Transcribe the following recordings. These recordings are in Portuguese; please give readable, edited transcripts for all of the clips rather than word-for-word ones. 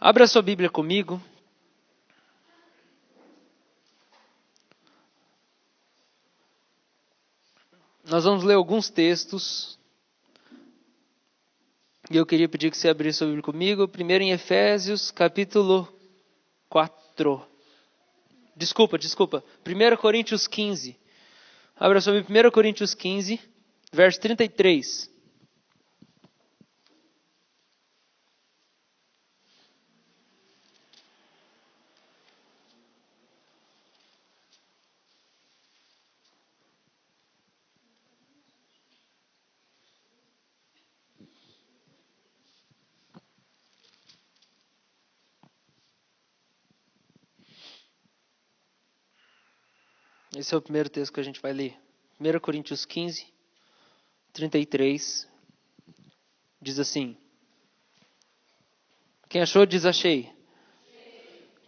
Abra sua Bíblia comigo. Nós vamos ler alguns textos. E eu queria pedir que você abrisse sua Bíblia comigo. Primeiro em Efésios, capítulo 4. Desculpa. 1 Coríntios 15. Abra sua Bíblia, 1 Coríntios 15, verso 33. Esse é o primeiro texto que a gente vai ler. 1 Coríntios 15, 33. Diz assim. Quem achou, diz achei.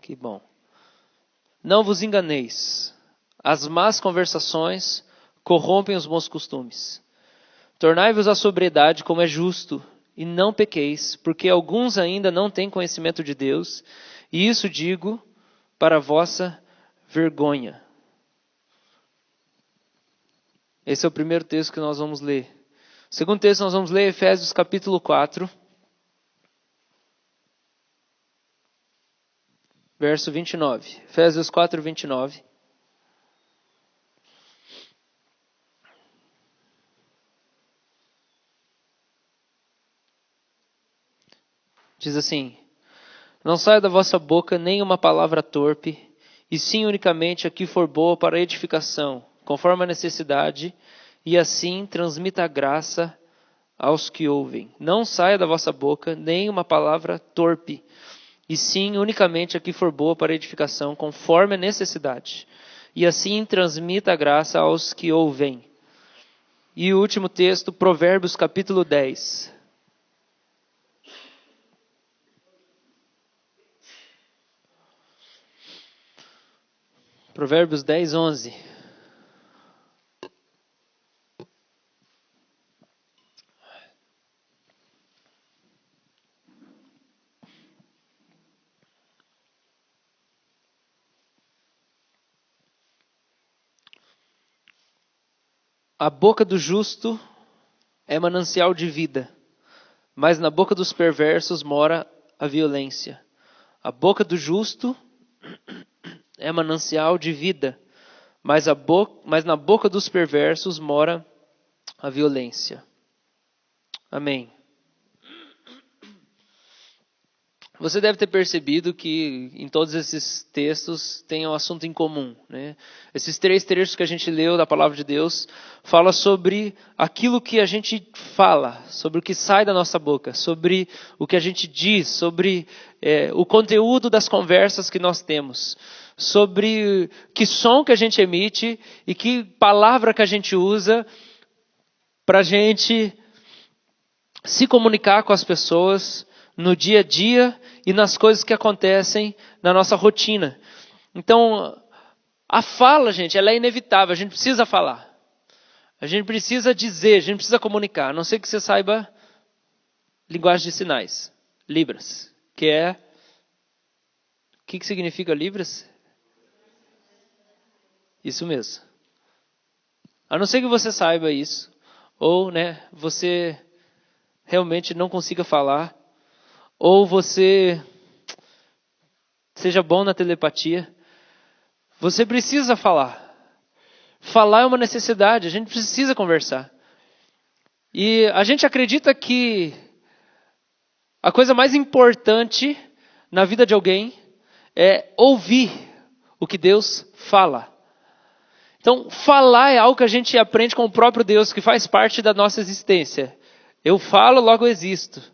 Que bom. Não vos enganeis. As más conversações corrompem os bons costumes. Tornai-vos à sobriedade como é justo, e não pequeis, porque alguns ainda não têm conhecimento de Deus, e isso digo para a vossa vergonha. Esse é o primeiro texto que nós vamos ler. O segundo texto nós vamos ler Efésios capítulo 4, verso 29. Efésios 4, 29. Diz assim: não saia da vossa boca nenhuma palavra torpe, e sim unicamente a que for boa para edificação, conforme a necessidade, e assim transmita a graça aos que ouvem. Não saia da vossa boca nenhuma palavra torpe, e sim unicamente a que for boa para edificação, conforme a necessidade, e assim transmita a graça aos que ouvem. E o último texto, Provérbios capítulo 10. Provérbios 10, 11. A boca do justo é manancial de vida, mas na boca dos perversos mora a violência. A boca do justo é manancial de vida, mas na boca dos perversos mora a violência. Amém. Você deve ter percebido que em todos esses textos tem um assunto em comum, né? Esses 3 trechos que a gente leu da Palavra de Deus fala sobre aquilo que a gente fala, sobre o que sai da nossa boca, sobre o que a gente diz, sobre o conteúdo das conversas que nós temos, sobre que som que a gente emite e que palavra que a gente usa para a gente se comunicar com as pessoas no dia a dia e nas coisas que acontecem na nossa rotina. Então, a fala, gente, ela é inevitável. A gente precisa falar. A gente precisa dizer, a gente precisa comunicar. A não ser que você saiba linguagem de sinais, Libras, que é... O que significa Libras? Isso mesmo. A não ser que você saiba isso, ou você realmente não consiga falar, ou você seja bom na telepatia, você precisa falar. Falar é uma necessidade, a gente precisa conversar. E a gente acredita que a coisa mais importante na vida de alguém é ouvir o que Deus fala. Então, falar é algo que a gente aprende com o próprio Deus, que faz parte da nossa existência. Eu falo, logo existo.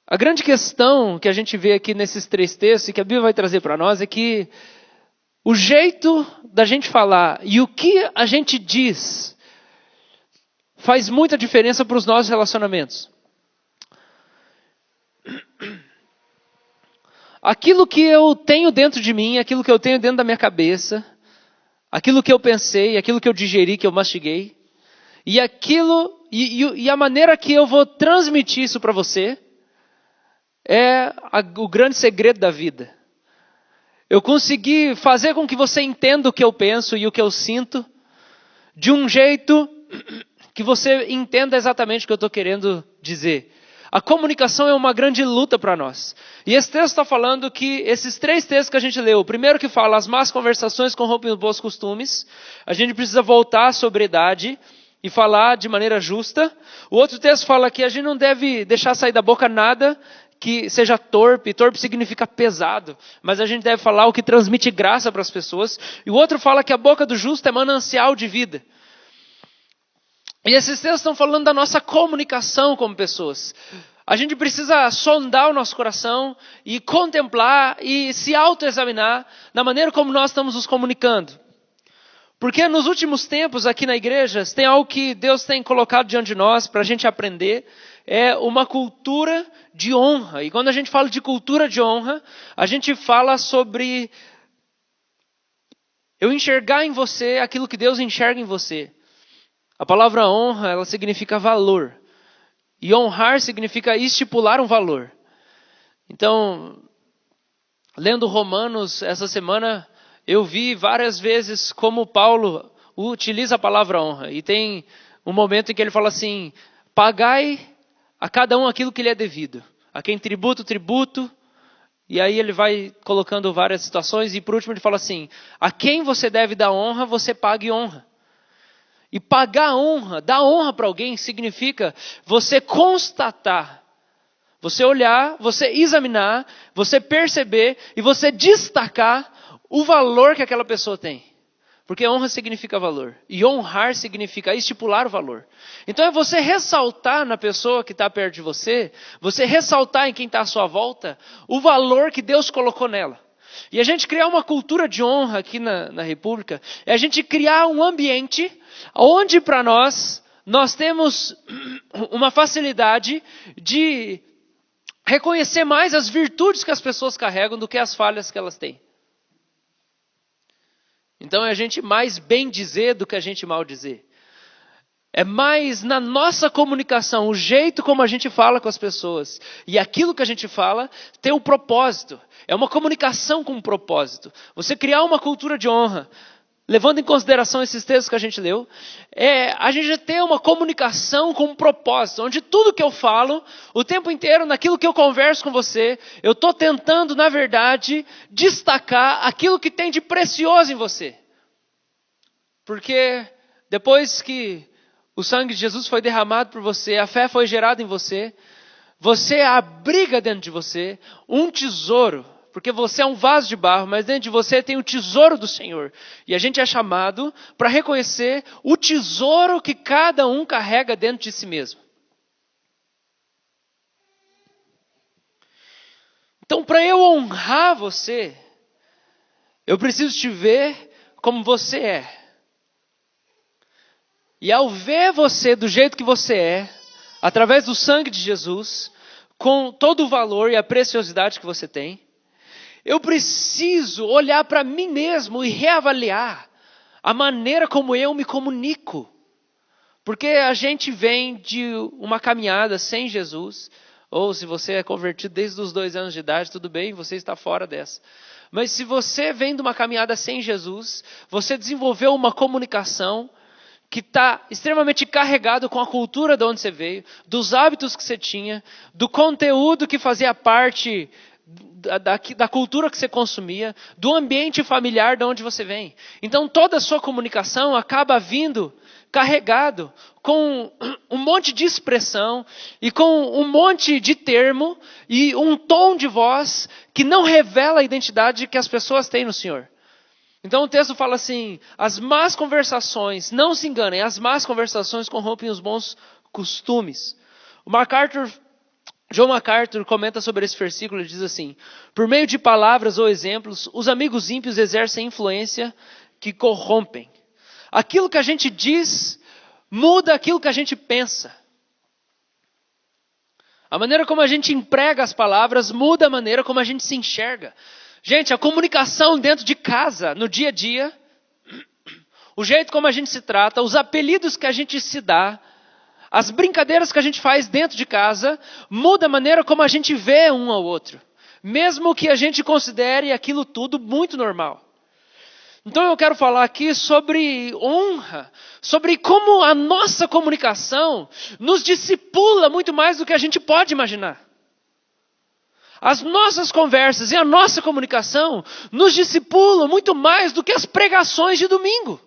A grande questão que a gente vê aqui nesses 3 textos e que a Bíblia vai trazer para nós é que o jeito da gente falar e o que a gente diz faz muita diferença para os nossos relacionamentos. Aquilo que eu tenho dentro de mim, aquilo que eu tenho dentro da minha cabeça, aquilo que eu pensei, aquilo que eu digeri, que eu mastiguei, e E a maneira que eu vou transmitir isso para você é o grande segredo da vida. Eu consegui fazer com que você entenda o que eu penso e o que eu sinto de um jeito que você entenda exatamente o que eu estou querendo dizer. A comunicação é uma grande luta para nós. E esse texto está falando que esses 3 textos que a gente leu, o primeiro que fala as más conversações corrompem os bons costumes, a gente precisa voltar à sobriedade e falar de maneira justa. O outro texto fala que a gente não deve deixar sair da boca nada que seja torpe. Torpe significa pesado, mas a gente deve falar o que transmite graça para as pessoas. E o outro fala que a boca do justo é manancial de vida. E esses textos estão falando da nossa comunicação como pessoas. A gente precisa sondar o nosso coração e contemplar e se autoexaminar na maneira como nós estamos nos comunicando. Porque nos últimos tempos aqui na igreja, tem algo que Deus tem colocado diante de nós para a gente aprender, é uma cultura de honra. E quando a gente fala de cultura de honra, a gente fala sobre eu enxergar em você aquilo que Deus enxerga em você. A palavra honra, ela significa valor. E honrar significa estipular um valor. Então, lendo Romanos essa semana, eu vi várias vezes como Paulo utiliza a palavra honra. E tem um momento em que ele fala assim, pagai a cada um aquilo que lhe é devido. A quem tributo, tributo. E aí ele vai colocando várias situações. E por último ele fala assim, a quem você deve dar honra, você pague honra. E pagar honra, dar honra para alguém, significa você constatar, você olhar, você examinar, você perceber e você destacar o valor que aquela pessoa tem. Porque honra significa valor. E honrar significa estipular o valor. Então é você ressaltar na pessoa que está perto de você ressaltar em quem está à sua volta, o valor que Deus colocou nela. E a gente criar uma cultura de honra aqui na República, é a gente criar um ambiente onde para nós temos uma facilidade de reconhecer mais as virtudes que as pessoas carregam do que as falhas que elas têm. Então é a gente mais bem dizer do que a gente mal dizer. É mais na nossa comunicação, o jeito como a gente fala com as pessoas. E aquilo que a gente fala tem um propósito. É uma comunicação com um propósito. Você criar uma cultura de honra, levando em consideração esses textos que a gente leu, a gente ter uma comunicação com um propósito. Onde tudo que eu falo, o tempo inteiro, naquilo que eu converso com você, eu estou tentando, na verdade, destacar aquilo que tem de precioso em você. Porque depois que o sangue de Jesus foi derramado por você, a fé foi gerada em você, você abriga dentro de você um tesouro, porque você é um vaso de barro, mas dentro de você tem o tesouro do Senhor. E a gente é chamado para reconhecer o tesouro que cada um carrega dentro de si mesmo. Então, para eu honrar você, eu preciso te ver como você é. E ao ver você do jeito que você é, através do sangue de Jesus, com todo o valor e a preciosidade que você tem, eu preciso olhar para mim mesmo e reavaliar a maneira como eu me comunico. Porque a gente vem de uma caminhada sem Jesus, ou se você é convertido desde os 2 anos de idade, tudo bem, você está fora dessa. Mas se você vem de uma caminhada sem Jesus, você desenvolveu uma comunicação que está extremamente carregado com a cultura de onde você veio, dos hábitos que você tinha, do conteúdo que fazia parte da cultura que você consumia, do ambiente familiar de onde você vem. Então toda a sua comunicação acaba vindo carregado com um monte de expressão e com um monte de termo e um tom de voz que não revela a identidade que as pessoas têm no Senhor. Então o texto fala assim, as más conversações, não se enganem, as más conversações corrompem os bons costumes. John MacArthur comenta sobre esse versículo e diz assim, por meio de palavras ou exemplos, os amigos ímpios exercem influência que corrompem. Aquilo que a gente diz muda aquilo que a gente pensa. A maneira como a gente emprega as palavras muda a maneira como a gente se enxerga. Gente, a comunicação dentro de casa, no dia a dia, o jeito como a gente se trata, os apelidos que a gente se dá, As brincadeiras que a gente faz dentro de casa mudam a maneira como a gente vê um ao outro. Mesmo que a gente considere aquilo tudo muito normal. Então eu quero falar aqui sobre honra, sobre como a nossa comunicação nos discipula muito mais do que a gente pode imaginar. As nossas conversas e a nossa comunicação nos discipulam muito mais do que as pregações de domingo.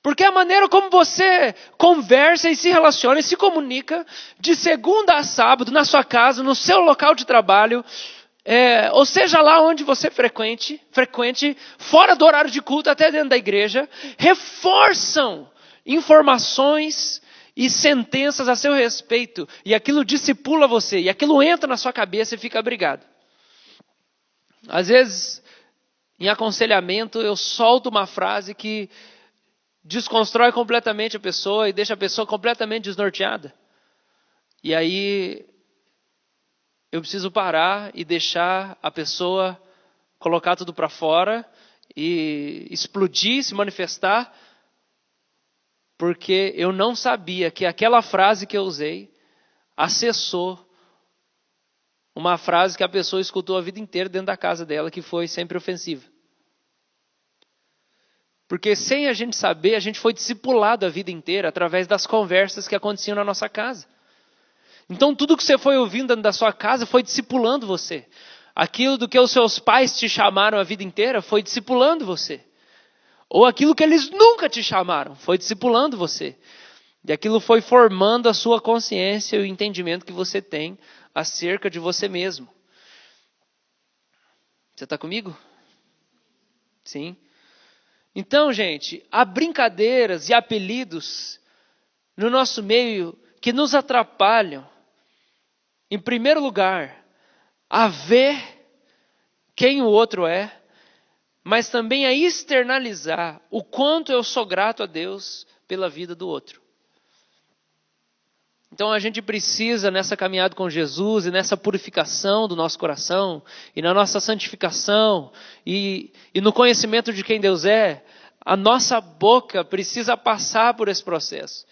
Porque a maneira como você conversa e se relaciona e se comunica de segunda a sábado na sua casa, no seu local de trabalho, ou seja lá onde você frequente, fora do horário de culto, até dentro da igreja, reforçam informações e sentenças a seu respeito. E aquilo discipula você, e aquilo entra na sua cabeça e fica abrigado. Às vezes, em aconselhamento, eu solto uma frase que desconstrói completamente a pessoa e deixa a pessoa completamente desnorteada. E aí eu preciso parar e deixar a pessoa colocar tudo para fora e explodir, se manifestar, porque eu não sabia que aquela frase que eu usei acessou uma frase que a pessoa escutou a vida inteira dentro da casa dela, que foi sempre ofensiva. Porque sem a gente saber, a gente foi discipulado a vida inteira através das conversas que aconteciam na nossa casa. Então tudo que você foi ouvindo dentro da sua casa foi discipulando você. Aquilo do que os seus pais te chamaram a vida inteira foi discipulando você. Ou aquilo que eles nunca te chamaram foi discipulando você. E aquilo foi formando a sua consciência e o entendimento que você tem acerca de você mesmo. Você está comigo? Sim. Então, gente, há brincadeiras e apelidos no nosso meio que nos atrapalham, em primeiro lugar, a ver quem o outro é, mas também a externalizar o quanto eu sou grato a Deus pela vida do outro. Então a gente precisa, nessa caminhada com Jesus e nessa purificação do nosso coração e na nossa santificação e no conhecimento de quem Deus é, a nossa boca precisa passar por esse processo.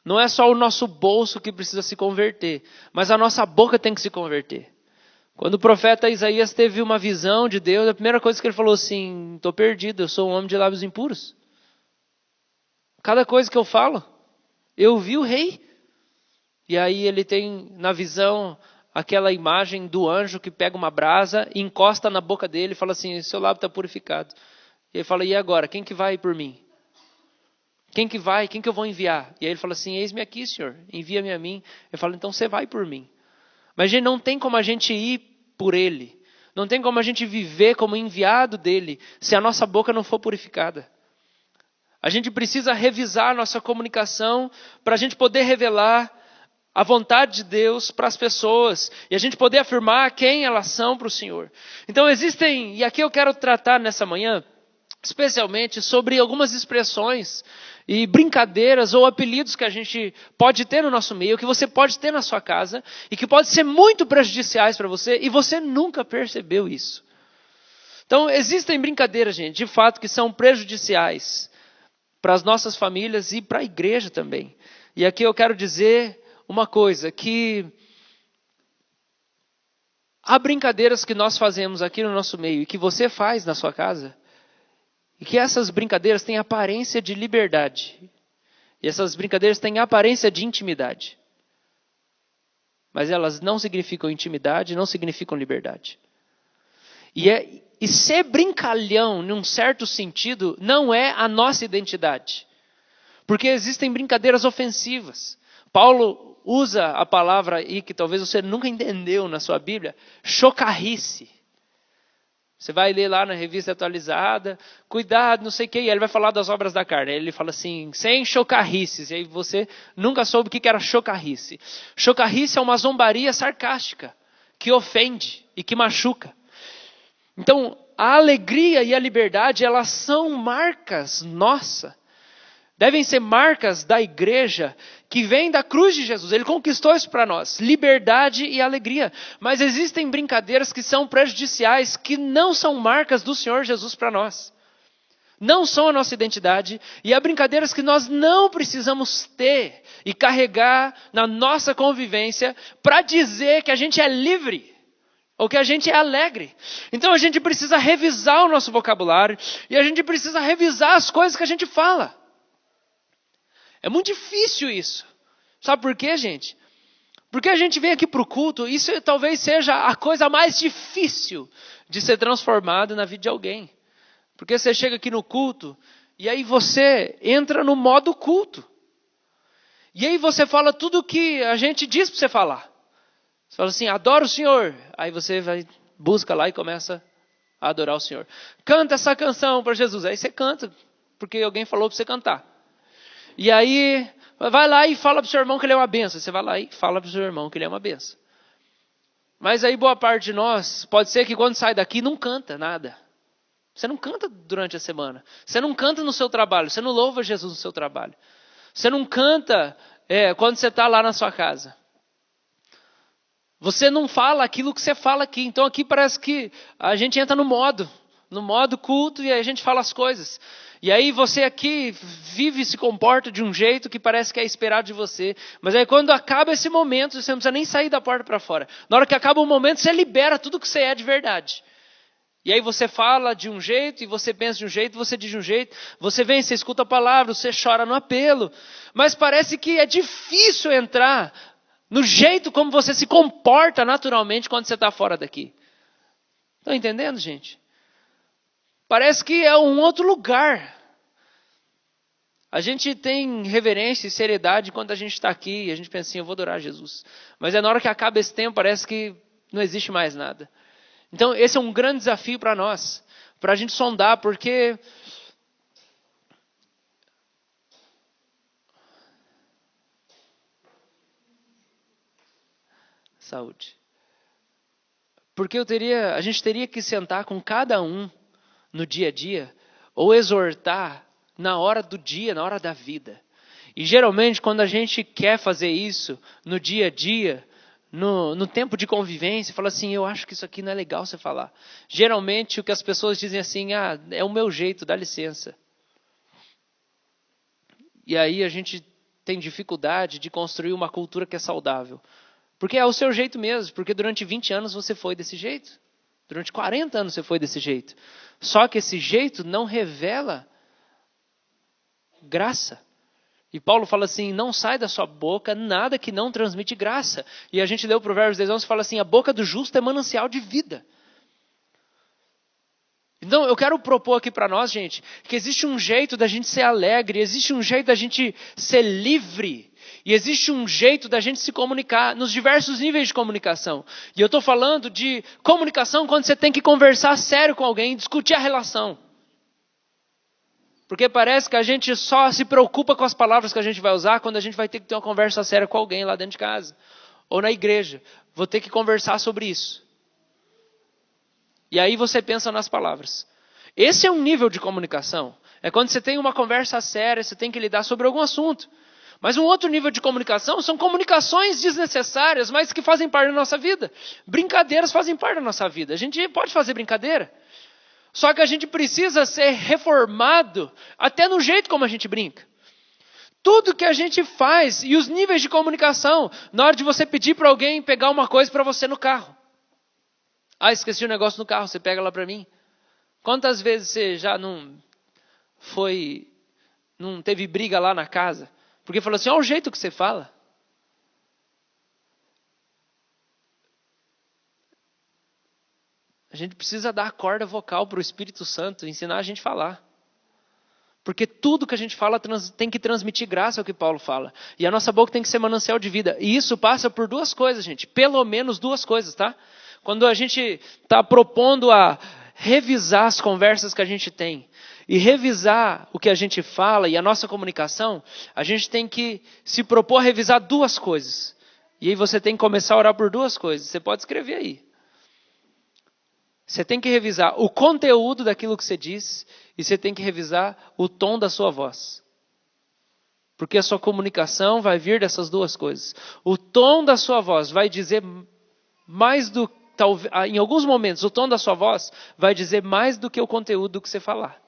Não é só o nosso bolso que precisa se converter, mas a nossa boca tem que se converter. Quando o profeta Isaías teve uma visão de Deus, a primeira coisa que ele falou assim: estou perdido, eu sou um homem de lábios impuros. Cada coisa que eu falo, eu vi o rei. E aí ele tem na visão aquela imagem do anjo que pega uma brasa e encosta na boca dele e fala assim: seu lábio está purificado. E ele fala: e agora? Quem que vai por mim? Quem que vai? Quem que eu vou enviar? E aí ele fala assim: eis-me aqui, Senhor, envia-me a mim. Eu falo: então você vai por mim. Mas gente, não tem como a gente ir por ele. Não tem como a gente viver como enviado dele se a nossa boca não for purificada. A gente precisa revisar a nossa comunicação para a gente poder revelar a vontade de Deus para as pessoas e a gente poder afirmar quem elas são para o Senhor. Então existem, e aqui eu quero tratar nessa manhã, especialmente sobre algumas expressões e brincadeiras ou apelidos que a gente pode ter no nosso meio, que você pode ter na sua casa e que pode ser muito prejudiciais para você e você nunca percebeu isso. Então existem brincadeiras, gente, de fato que são prejudiciais para as nossas famílias e para a igreja também. E aqui eu quero dizer uma coisa, que há brincadeiras que nós fazemos aqui no nosso meio e que você faz na sua casa, e que essas brincadeiras têm aparência de liberdade. E essas brincadeiras têm aparência de intimidade. Mas elas não significam intimidade, não significam liberdade. E ser brincalhão, num certo sentido, não é a nossa identidade. Porque existem brincadeiras ofensivas. Paulo usa a palavra aí que talvez você nunca entendeu na sua Bíblia, chocarrice. Você vai ler lá na revista atualizada, cuidado, não sei o que, e aí ele vai falar das obras da carne. Aí ele fala assim, sem chocarrices. E aí você nunca soube o que era chocarrice. Chocarrice é uma zombaria sarcástica, que ofende e que machuca. Então, a alegria e a liberdade, elas são marcas nossas. Devem ser marcas da igreja que vem da cruz de Jesus. Ele conquistou isso para nós, liberdade e alegria. Mas existem brincadeiras que são prejudiciais, que não são marcas do Senhor Jesus para nós. não são a nossa identidade, e há brincadeiras que nós não precisamos ter e carregar na nossa convivência para dizer que a gente é livre, ou que a gente é alegre. Então a gente precisa revisar o nosso vocabulário, e a gente precisa revisar as coisas que a gente fala. É muito difícil isso. Sabe por quê, gente? Porque a gente vem aqui para o culto, isso talvez seja a coisa mais difícil de ser transformada na vida de alguém. Porque você chega aqui no culto, e aí você entra no modo culto. E aí você fala tudo o que a gente diz para você falar. Você fala assim, adoro o Senhor. Aí você busca lá e começa a adorar o Senhor. Canta essa canção para Jesus. Aí você canta, porque alguém falou para você cantar. E aí, vai lá e fala para o seu irmão que ele é uma benção. Você vai lá e fala para o seu irmão que ele é uma benção. Mas aí boa parte de nós, pode ser que quando sai daqui não canta nada. Você não canta durante a semana. Você não canta no seu trabalho. Você não louva Jesus no seu trabalho. Você não canta quando você está lá na sua casa. Você não fala aquilo que você fala aqui. Então aqui parece que a gente entra no modo culto, e aí a gente fala as coisas. E aí você aqui vive e se comporta de um jeito que parece que é esperado de você. Mas aí quando acaba esse momento, você não precisa nem sair da porta para fora. Na hora que acaba o momento, você libera tudo que você é de verdade. E aí você fala de um jeito, e você pensa de um jeito, você diz de um jeito. Você vem, você escuta a palavra, você chora no apelo. Mas parece que é difícil entrar no jeito como você se comporta naturalmente quando você está fora daqui. Estão entendendo, gente? Parece que é um outro lugar. A gente tem reverência e seriedade quando a gente está aqui, e a gente pensa assim, eu vou adorar Jesus. Mas é na hora que acaba esse tempo, parece que não existe mais nada. Então esse é um grande desafio para nós, para a gente sondar, porque saúde. Porque a gente teria que sentar com cada um no dia a dia, ou exortar na hora do dia, na hora da vida. E geralmente quando a gente quer fazer isso no dia a dia, no tempo de convivência, fala assim, eu acho que isso aqui não é legal você falar. Geralmente o que as pessoas dizem assim, é o meu jeito, dá licença. E aí a gente tem dificuldade de construir uma cultura que é saudável. Porque é o seu jeito mesmo, porque durante 20 anos você foi desse jeito. Durante 40 anos você foi desse jeito. Só que esse jeito não revela graça. E Paulo fala assim, não sai da sua boca nada que não transmite graça. E a gente leu o Provérbios 10:11 e fala assim, a boca do justo é manancial de vida. Então eu quero propor aqui para nós, gente, que existe um jeito da gente ser alegre, existe um jeito da gente ser livre. E existe um jeito da gente se comunicar nos diversos níveis de comunicação. E eu estou falando de comunicação quando você tem que conversar sério com alguém, discutir a relação. Porque parece que a gente só se preocupa com as palavras que a gente vai usar quando a gente vai ter que ter uma conversa séria com alguém lá dentro de casa. Ou na igreja. Vou ter que conversar sobre isso. E aí você pensa nas palavras. Esse é um nível de comunicação. É quando você tem uma conversa séria, você tem que lidar sobre algum assunto. Mas um outro nível de comunicação são comunicações desnecessárias, mas que fazem parte da nossa vida. Brincadeiras fazem parte da nossa vida. A gente pode fazer brincadeira. Só que a gente precisa ser reformado até no jeito como a gente brinca. Tudo que a gente faz e os níveis de comunicação, na hora de você pedir para alguém pegar uma coisa para você no carro. Esqueci um negócio no carro, você pega lá para mim. Quantas vezes você já não teve briga lá na casa? Porque falou assim, olha o jeito que você fala. A gente precisa dar a corda vocal para o Espírito Santo, ensinar a gente a falar. Porque tudo que a gente fala tem que transmitir graça, é o que Paulo fala. E a nossa boca tem que ser manancial de vida. E isso passa por duas coisas, gente. Pelo menos duas coisas, tá? Quando a gente está propondo a revisar as conversas que a gente tem e revisar o que a gente fala e a nossa comunicação, a gente tem que se propor a revisar duas coisas. E aí você tem que começar a orar por duas coisas. Você pode escrever aí. Você tem que revisar o conteúdo daquilo que você diz e você tem que revisar o tom da sua voz. Porque a sua comunicação vai vir dessas duas coisas. O tom da sua voz vai dizer mais do que, em alguns momentos, o tom da sua voz vai dizer mais do que o conteúdo que você falar.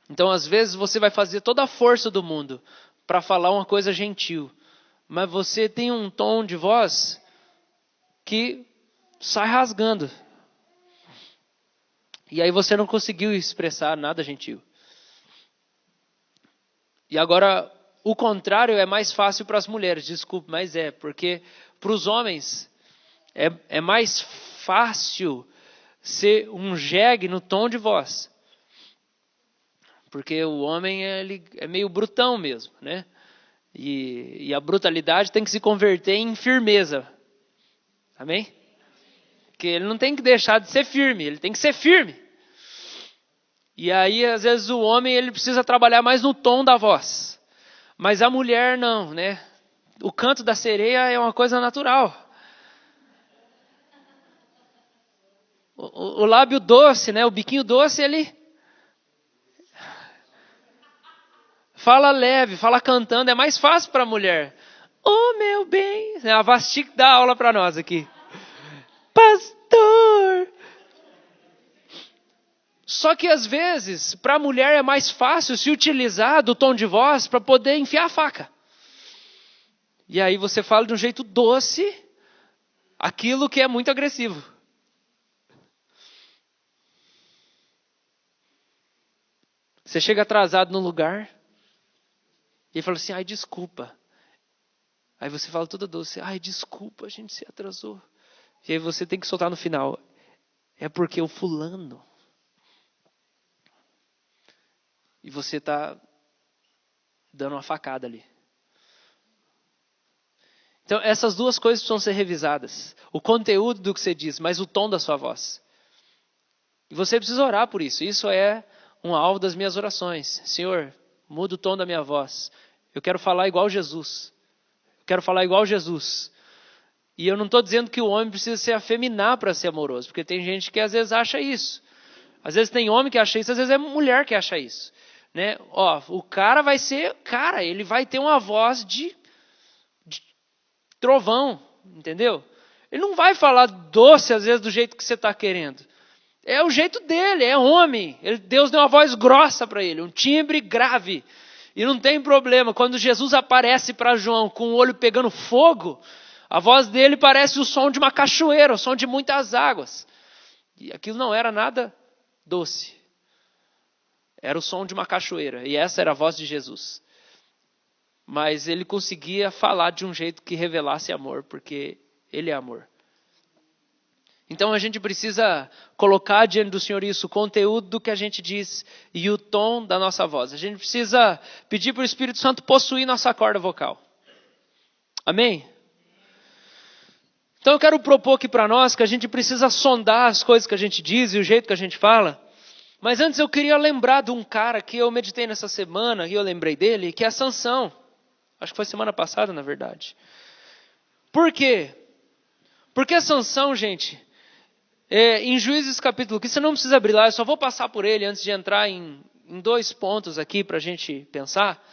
Então, às vezes, você vai fazer toda a força do mundo para falar uma coisa gentil, mas você tem um tom de voz que sai rasgando. E aí você não conseguiu expressar nada gentil. E agora, o contrário é mais fácil para as mulheres, desculpe, mas porque para os homens é mais fácil ser um jegue no tom de voz. Porque o homem ele é meio brutão mesmo, né? E a brutalidade tem que se converter em firmeza. Amém? Porque ele não tem que deixar de ser firme, ele tem que ser firme. E aí, às vezes, o homem ele precisa trabalhar mais no tom da voz. Mas a mulher não, né? O canto da sereia é uma coisa natural. O lábio doce, né? O biquinho doce, ele fala leve, fala cantando. É mais fácil para a mulher. Oh, meu bem. A Vasti dá aula para nós aqui. Pastor. Só que às vezes, para a mulher é mais fácil se utilizar do tom de voz para poder enfiar a faca. E aí você fala de um jeito doce aquilo que é muito agressivo. Você chega atrasado no lugar e ele fala assim, ai, desculpa. Aí você fala toda doce, ai, desculpa, a gente se atrasou. E aí você tem que soltar no final. É porque o fulano... E você está dando uma facada ali. Então, essas duas coisas precisam ser revisadas. O conteúdo do que você diz, mas o tom da sua voz. E você precisa orar por isso. Isso é um alvo das minhas orações. Senhor, muda o tom da minha voz. Eu quero falar igual Jesus. Eu quero falar igual Jesus. E eu não estou dizendo que o homem precisa se afeminar para ser amoroso. Porque tem gente que às vezes acha isso. Às vezes tem homem que acha isso, às vezes é mulher que acha isso. Né? Ó, o cara vai ser... Cara, ele vai ter uma voz de trovão. Entendeu? Ele não vai falar doce às vezes do jeito que você está querendo. É o jeito dele, é homem. Deus deu uma voz grossa para ele, um timbre grave. E não tem problema. Quando Jesus aparece para João com o olho pegando fogo, a voz dele parece o som de uma cachoeira, o som de muitas águas. E aquilo não era nada doce. Era o som de uma cachoeira. E essa era a voz de Jesus. Mas ele conseguia falar de um jeito que revelasse amor, porque ele é amor. Então a gente precisa colocar diante do Senhor isso, o conteúdo do que a gente diz e o tom da nossa voz. A gente precisa pedir para o Espírito Santo possuir nossa corda vocal. Amém? Então eu quero propor aqui para nós que a gente precisa sondar as coisas que a gente diz e o jeito que a gente fala. Mas antes eu queria lembrar de um cara que eu meditei nessa semana, e eu lembrei dele, que é Sansão. Acho que foi semana passada, na verdade. Por quê? Porque Sansão, gente, em Juízes capítulo 15, você não precisa abrir lá, eu só vou passar por ele antes de entrar em 2 pontos aqui para a gente pensar.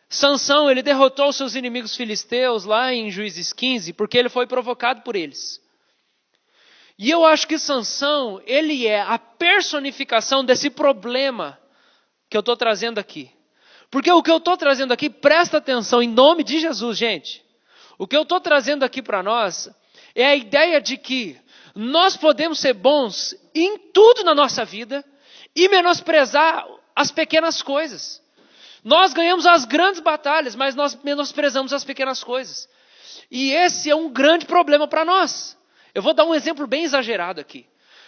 Sansão, ele derrotou os seus inimigos filisteus lá em Juízes 15, porque ele foi provocado por eles. E eu acho que Sansão, ele é a personificação desse problema que eu estou trazendo aqui. Porque o que eu estou trazendo aqui, presta atenção, em nome de Jesus, gente. O que eu estou trazendo aqui para nós é a ideia de que nós podemos ser bons em tudo na nossa vida e menosprezar as pequenas coisas. Nós ganhamos as grandes batalhas, mas nós menosprezamos as pequenas coisas. E esse é um grande problema para nós. Eu vou dar um exemplo bem exagerado aqui.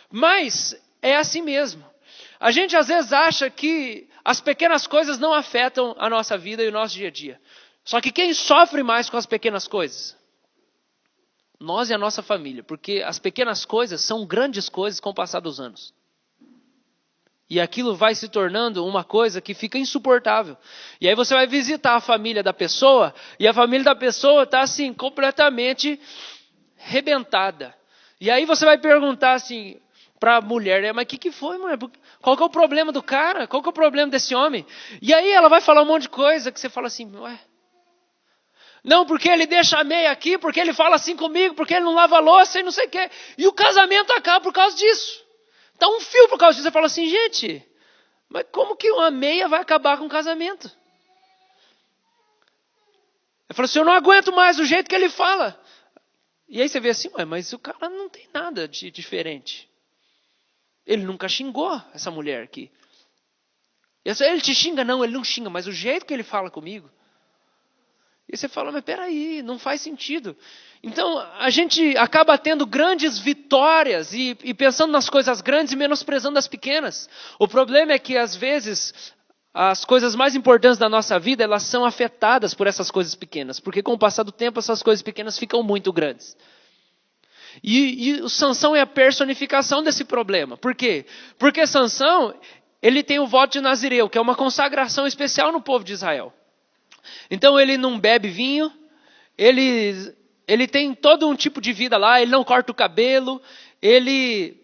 Mas é assim mesmo. A gente às vezes acha que as pequenas coisas não afetam a nossa vida e o nosso dia a dia. Só que quem sofre mais com as pequenas coisas? Nós e a nossa família. Porque as pequenas coisas são grandes coisas com o passar dos anos. E aquilo vai se tornando uma coisa que fica insuportável. E aí você vai visitar a família da pessoa, e a família da pessoa está assim, completamente rebentada. E aí você vai perguntar assim para a mulher, né? Mas o que foi, mulher? Qual que é o problema do cara? Qual que é o problema desse homem? E aí ela vai falar um monte de coisa que você fala assim, ué? Não, porque ele deixa a meia aqui, porque ele fala assim comigo, porque ele não lava a louça e não sei o quê. E o casamento acaba por causa disso. Então um fio por causa disso. Você fala assim, gente, Mas como que uma meia vai acabar com o casamento? Ele falou assim, eu não aguento mais o jeito que ele fala. E aí você vê assim, mas o cara não tem nada de diferente. Ele nunca xingou essa mulher aqui. Ele te xinga? Não, ele não xinga, mas o jeito que ele fala comigo. E você fala, mas peraí, não faz sentido. Então, a gente acaba tendo grandes vitórias e pensando nas coisas grandes e menosprezando as pequenas. O problema é que, às vezes, as coisas mais importantes da nossa vida, elas são afetadas por essas coisas pequenas. Porque com o passar do tempo, essas coisas pequenas ficam muito grandes. E o Sansão é a personificação desse problema. Por quê? Porque Sansão, ele tem o voto de Nazireu, que é uma consagração especial no povo de Israel. Então ele não bebe vinho, ele tem todo um tipo de vida lá, ele não corta o cabelo, ele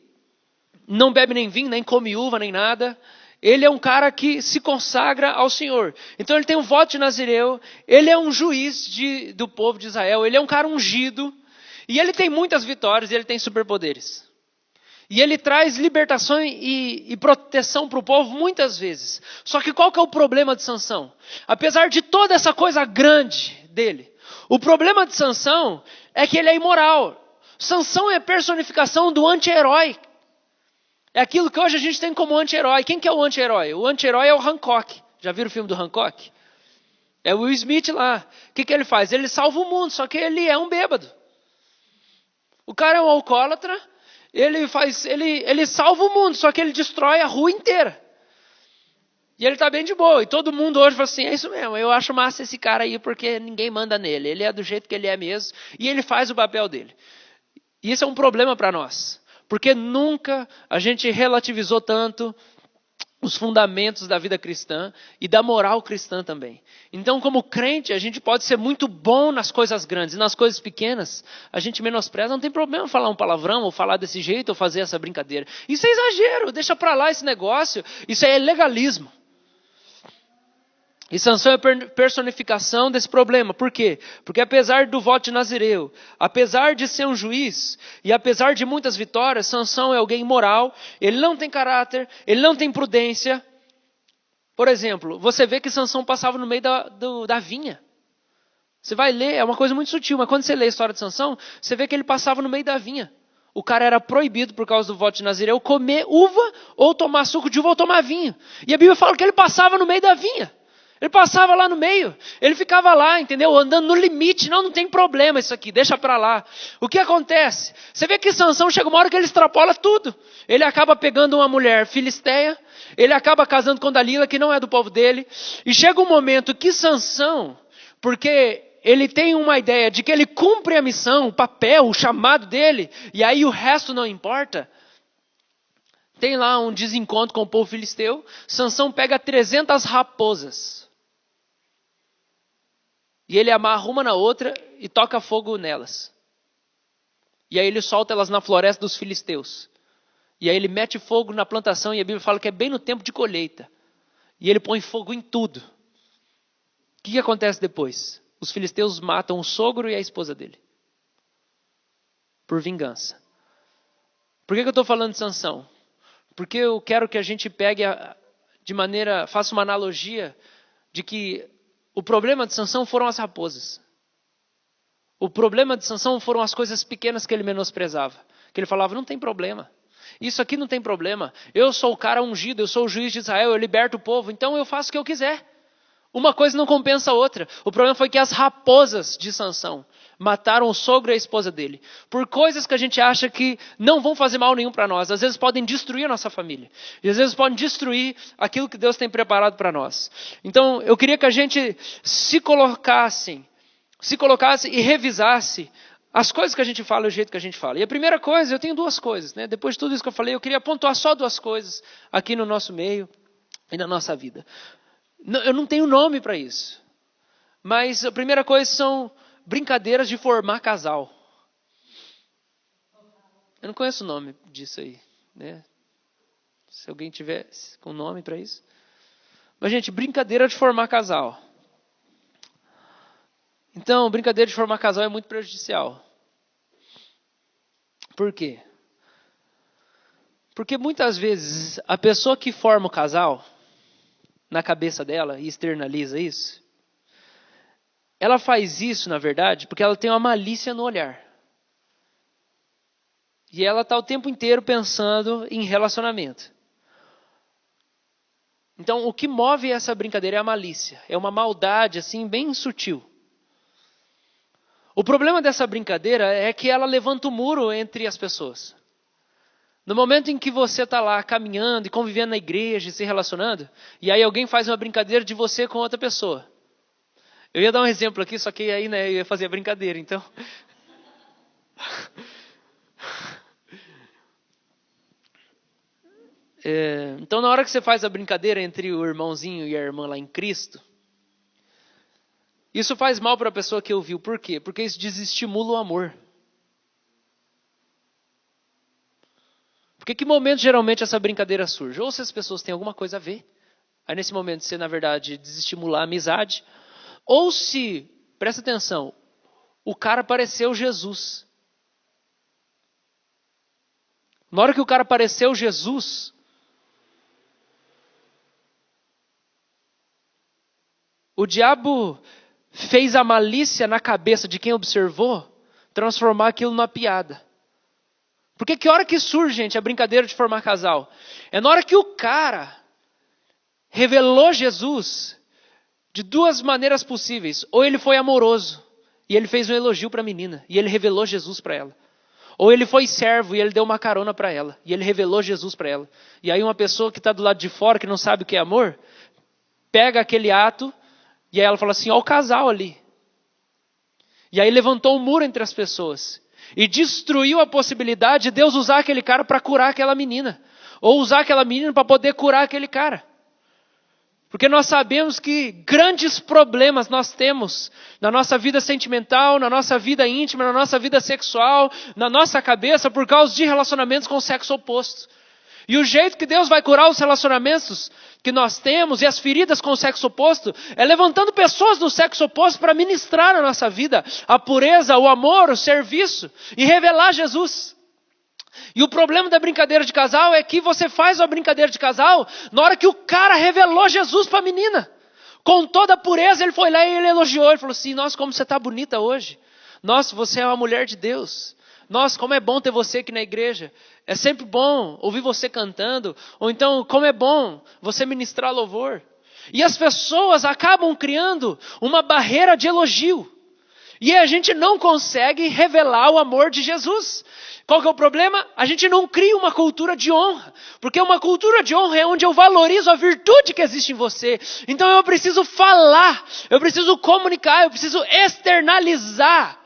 não bebe nem vinho, nem come uva, nem nada. Ele é um cara que se consagra ao Senhor. Então ele tem o voto de Nazireu, ele é um juiz do povo de Israel, ele é um cara ungido, e ele tem muitas vitórias, e ele tem superpoderes. E ele traz libertação e proteção para o povo muitas vezes. Só que qual que é o problema de Sansão? Apesar de toda essa coisa grande dele, o problema de Sansão é que ele é imoral. Sansão é a personificação do anti-herói. É aquilo que hoje a gente tem como anti-herói. Quem que é o anti-herói? O anti-herói é o Hancock. Já viram o filme do Hancock? É o Will Smith lá. O que ele faz? Ele salva o mundo, só que ele é um bêbado. O cara é um alcoólatra. Ele salva o mundo, só que ele destrói a rua inteira. E ele está bem de boa. E todo mundo hoje fala assim, é isso mesmo, eu acho massa esse cara aí porque ninguém manda nele. Ele é do jeito que ele é mesmo e ele faz o papel dele. E isso é um problema para nós. Porque nunca a gente relativizou tanto os fundamentos da vida cristã e da moral cristã também. Então, como crente, a gente pode ser muito bom nas coisas grandes e nas coisas pequenas, a gente menospreza, não tem problema falar um palavrão, ou falar desse jeito, ou fazer essa brincadeira. Isso é exagero, deixa pra lá esse negócio, isso é legalismo. E Sansão é a personificação desse problema. Por quê? Porque apesar do voto de Nazireu, apesar de ser um juiz, e apesar de muitas vitórias, Sansão é alguém imoral, ele não tem caráter, ele não tem prudência. Por exemplo, você vê que Sansão passava no meio da vinha. Você vai ler, é uma coisa muito sutil, mas quando você lê a história de Sansão, você vê que ele passava no meio da vinha. O cara era proibido, por causa do voto de Nazireu, comer uva, ou tomar suco de uva, ou tomar vinho. E a Bíblia fala que ele passava no meio da vinha. Ele passava lá no meio, ele ficava lá, entendeu? Andando no limite, não tem problema isso aqui, deixa pra lá. O que acontece? Você vê que Sansão chega uma hora que ele extrapola tudo. Ele acaba pegando uma mulher filisteia, ele acaba casando com Dalila, que não é do povo dele. E chega um momento que Sansão, porque ele tem uma ideia de que ele cumpre a missão, o papel, o chamado dele, e aí o resto não importa. Tem lá um desencontro com o povo filisteu, Sansão pega 300 raposas. E ele amarra uma na outra e toca fogo nelas. E aí ele solta elas na floresta dos filisteus. E aí ele mete fogo na plantação e a Bíblia fala que é bem no tempo de colheita. E ele põe fogo em tudo. O que acontece depois? Os filisteus matam o sogro e a esposa dele. Por vingança. Por que eu estou falando de Sansão? Porque eu quero que a gente pegue faça uma analogia de que o problema de Sansão foram as raposas. O problema de Sansão foram as coisas pequenas que ele menosprezava. Que ele falava, não tem problema. Isso aqui não tem problema. Eu sou o cara ungido, eu sou o juiz de Israel, eu liberto o povo, então eu faço o que eu quiser. Uma coisa não compensa a outra. O problema foi que as raposas de Sansão mataram o sogro e a esposa dele. Por coisas que a gente acha que não vão fazer mal nenhum para nós. Às vezes podem destruir a nossa família. E às vezes podem destruir aquilo que Deus tem preparado para nós. Então eu queria que a gente se colocasse e revisasse as coisas que a gente fala e o jeito que a gente fala. E a primeira coisa, eu tenho duas coisas, né? Depois de tudo isso que eu falei, eu queria pontuar só duas coisas aqui no nosso meio e na nossa vida. Eu não tenho nome para isso. Mas a primeira coisa são brincadeiras de formar casal. Eu não conheço o nome disso aí, né? Se alguém tiver com nome para isso. Mas, gente, brincadeira de formar casal. Então, brincadeira de formar casal é muito prejudicial. Por quê? Porque muitas vezes a pessoa que forma o casal, na cabeça dela, e externaliza isso, ela faz isso, na verdade, porque ela tem uma malícia no olhar. E ela está o tempo inteiro pensando em relacionamento. Então, o que move essa brincadeira é a malícia. É uma maldade, assim, bem sutil. O problema dessa brincadeira é que ela levanta o muro entre as pessoas. No momento em que você está lá caminhando e convivendo na igreja e se relacionando, e aí alguém faz uma brincadeira de você com outra pessoa. Eu ia dar um exemplo aqui, só que aí eu ia fazer a brincadeira, então. Então, na hora que você faz a brincadeira entre o irmãozinho e a irmã lá em Cristo, isso faz mal para a pessoa que ouviu. Por quê? Porque isso desestimula o amor. Porque que momento geralmente essa brincadeira surge? Ou se as pessoas têm alguma coisa a ver, aí nesse momento você, na verdade, desestimular a amizade. Ou se, presta atenção, o cara pareceu Jesus. Na hora que o cara pareceu Jesus, o diabo fez a malícia na cabeça de quem observou transformar aquilo numa piada. Porque que hora que surge, gente, a brincadeira de formar casal? É na hora que o cara revelou Jesus de duas maneiras possíveis. Ou ele foi amoroso e ele fez um elogio para a menina e ele revelou Jesus para ela. Ou ele foi servo e ele deu uma carona para ela e ele revelou Jesus para ela. E aí uma pessoa que está do lado de fora, que não sabe o que é amor, pega aquele ato e aí ela fala assim, ó o casal ali. E aí levantou um muro entre as pessoas. E destruiu a possibilidade de Deus usar aquele cara para curar aquela menina. Ou usar aquela menina para poder curar aquele cara. Porque nós sabemos que grandes problemas nós temos na nossa vida sentimental, na nossa vida íntima, na nossa vida sexual, na nossa cabeça, por causa de relacionamentos com o sexo oposto. E o jeito que Deus vai curar os relacionamentos que nós temos e as feridas com o sexo oposto é levantando pessoas do sexo oposto para ministrar na nossa vida a pureza, o amor, o serviço e revelar Jesus. E o problema da brincadeira de casal é que você faz uma brincadeira de casal na hora que o cara revelou Jesus para a menina. Com toda a pureza ele foi lá e ele elogiou. Ele falou assim, nossa, como você está bonita hoje. Nossa, você é uma mulher de Deus. Nossa, como é bom ter você aqui na igreja. É sempre bom ouvir você cantando. Ou então, como é bom você ministrar louvor. E as pessoas acabam criando uma barreira de elogio. E a gente não consegue revelar o amor de Jesus. Qual que é o problema? A gente não cria uma cultura de honra. Porque uma cultura de honra é onde eu valorizo a virtude que existe em você. Então eu preciso falar, eu preciso comunicar, eu preciso externalizar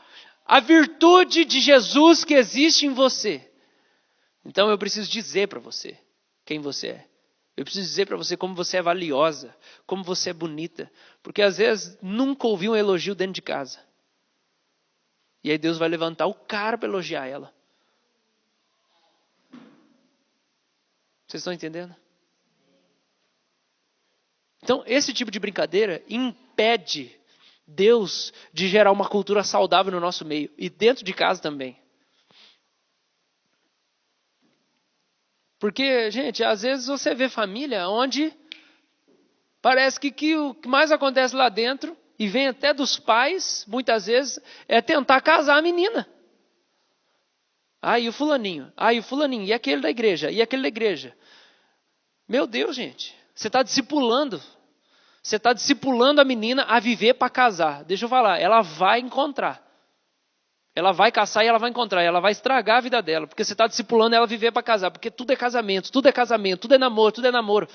a virtude de Jesus que existe em você. Então eu preciso dizer para você quem você é. Eu preciso dizer para você como você é valiosa, como você é bonita. Porque às vezes nunca ouvi um elogio dentro de casa. E aí Deus vai levantar o cara para elogiar ela. Vocês estão entendendo? Então esse tipo de brincadeira impede Deus de gerar uma cultura saudável no nosso meio. E dentro de casa também. Porque, gente, às vezes você vê família onde parece que o que mais acontece lá dentro, e vem até dos pais, muitas vezes, é tentar casar a menina. E o fulaninho, e aquele da igreja, e aquele da igreja. Meu Deus, gente, você está discipulando. Você está discipulando a menina a viver para casar. Deixa eu falar, ela vai encontrar. Ela vai caçar e ela vai encontrar. Ela vai estragar a vida dela. Porque você está discipulando ela a viver para casar. Porque tudo é casamento, tudo é casamento, tudo é namoro, tudo é namoro.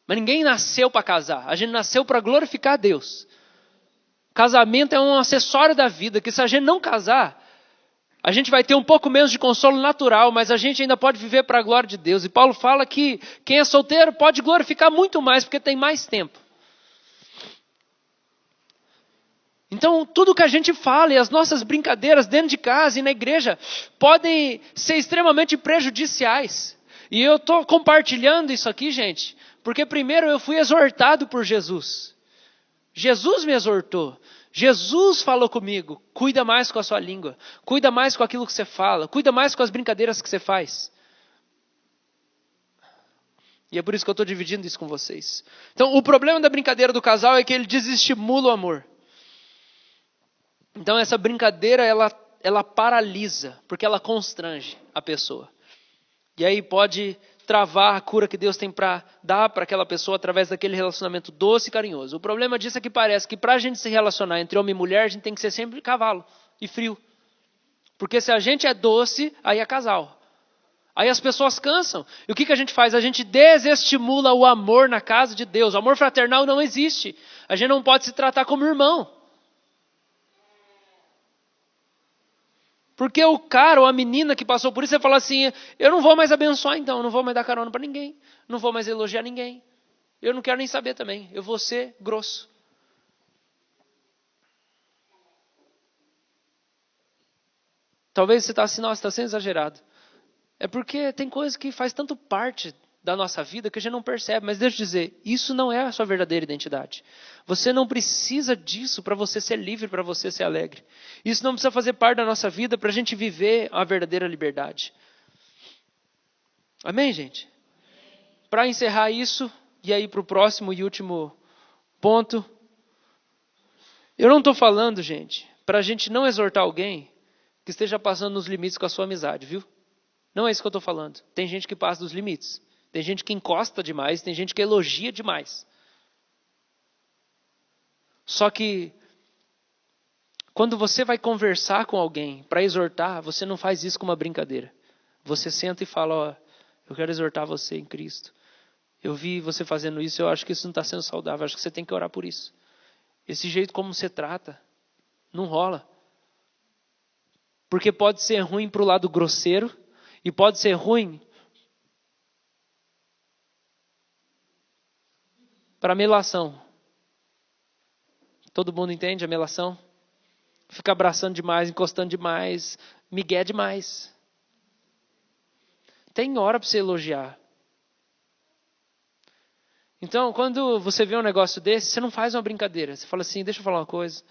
Mas ninguém nasceu para casar. A gente nasceu para glorificar a Deus. Casamento é um acessório da vida. Que se a gente não casar, a gente vai ter um pouco menos de consolo natural. Mas a gente ainda pode viver para a glória de Deus. E Paulo fala que quem é solteiro pode glorificar muito mais. Porque tem mais tempo. Então, tudo que a gente fala e as nossas brincadeiras dentro de casa e na igreja podem ser extremamente prejudiciais. E eu estou compartilhando isso aqui, gente, porque primeiro eu fui exortado por Jesus. Jesus me exortou. Jesus falou comigo, cuida mais com a sua língua, cuida mais com aquilo que você fala, cuida mais com as brincadeiras que você faz. E é por isso que eu estou dividindo isso com vocês. Então, o problema da brincadeira do casal é que ele desestimula o amor. Então, essa brincadeira, ela paralisa, porque ela constrange a pessoa. E aí pode travar a cura que Deus tem para dar para aquela pessoa através daquele relacionamento doce e carinhoso. O problema disso é que parece que para a gente se relacionar entre homem e mulher, a gente tem que ser sempre cavalo e frio. Porque se a gente é doce, aí é casal. Aí as pessoas cansam. E o que a gente faz? A gente desestimula o amor na casa de Deus. O amor fraternal não existe. A gente não pode se tratar como irmão. Porque o cara ou a menina que passou por isso, você fala assim, eu não vou mais abençoar então, eu não vou mais dar carona para ninguém, não vou mais elogiar ninguém, eu não quero nem saber também, eu vou ser grosso. Talvez você está assim, nossa, está sendo exagerado. É porque tem coisa que faz tanto parte da nossa vida que a gente não percebe. Mas deixa eu dizer, isso não é a sua verdadeira identidade. Você não precisa disso para você ser livre, para você ser alegre. Isso não precisa fazer parte da nossa vida para a gente viver a verdadeira liberdade. Amém, gente? Para encerrar isso, e aí para o próximo e último ponto. Eu não estou falando, gente, para a gente não exortar alguém que esteja passando nos limites com a sua amizade, viu? Não é isso que eu estou falando. Tem gente que passa dos limites. Tem gente que encosta demais, tem gente que elogia demais. Só que, quando você vai conversar com alguém para exortar, você não faz isso com uma brincadeira. Você senta e fala, ó, eu quero exortar você em Cristo. Eu vi você fazendo isso, eu acho que isso não está sendo saudável, eu acho que você tem que orar por isso. Esse jeito como você trata, não rola. Porque pode ser ruim para o lado grosseiro, e pode ser ruim para a melação. Todo mundo entende a melação? Fica abraçando demais, encostando demais, migué demais. Tem hora para você elogiar. Então, quando você vê um negócio desse, você não faz uma brincadeira. Você fala assim, deixa eu falar uma coisa.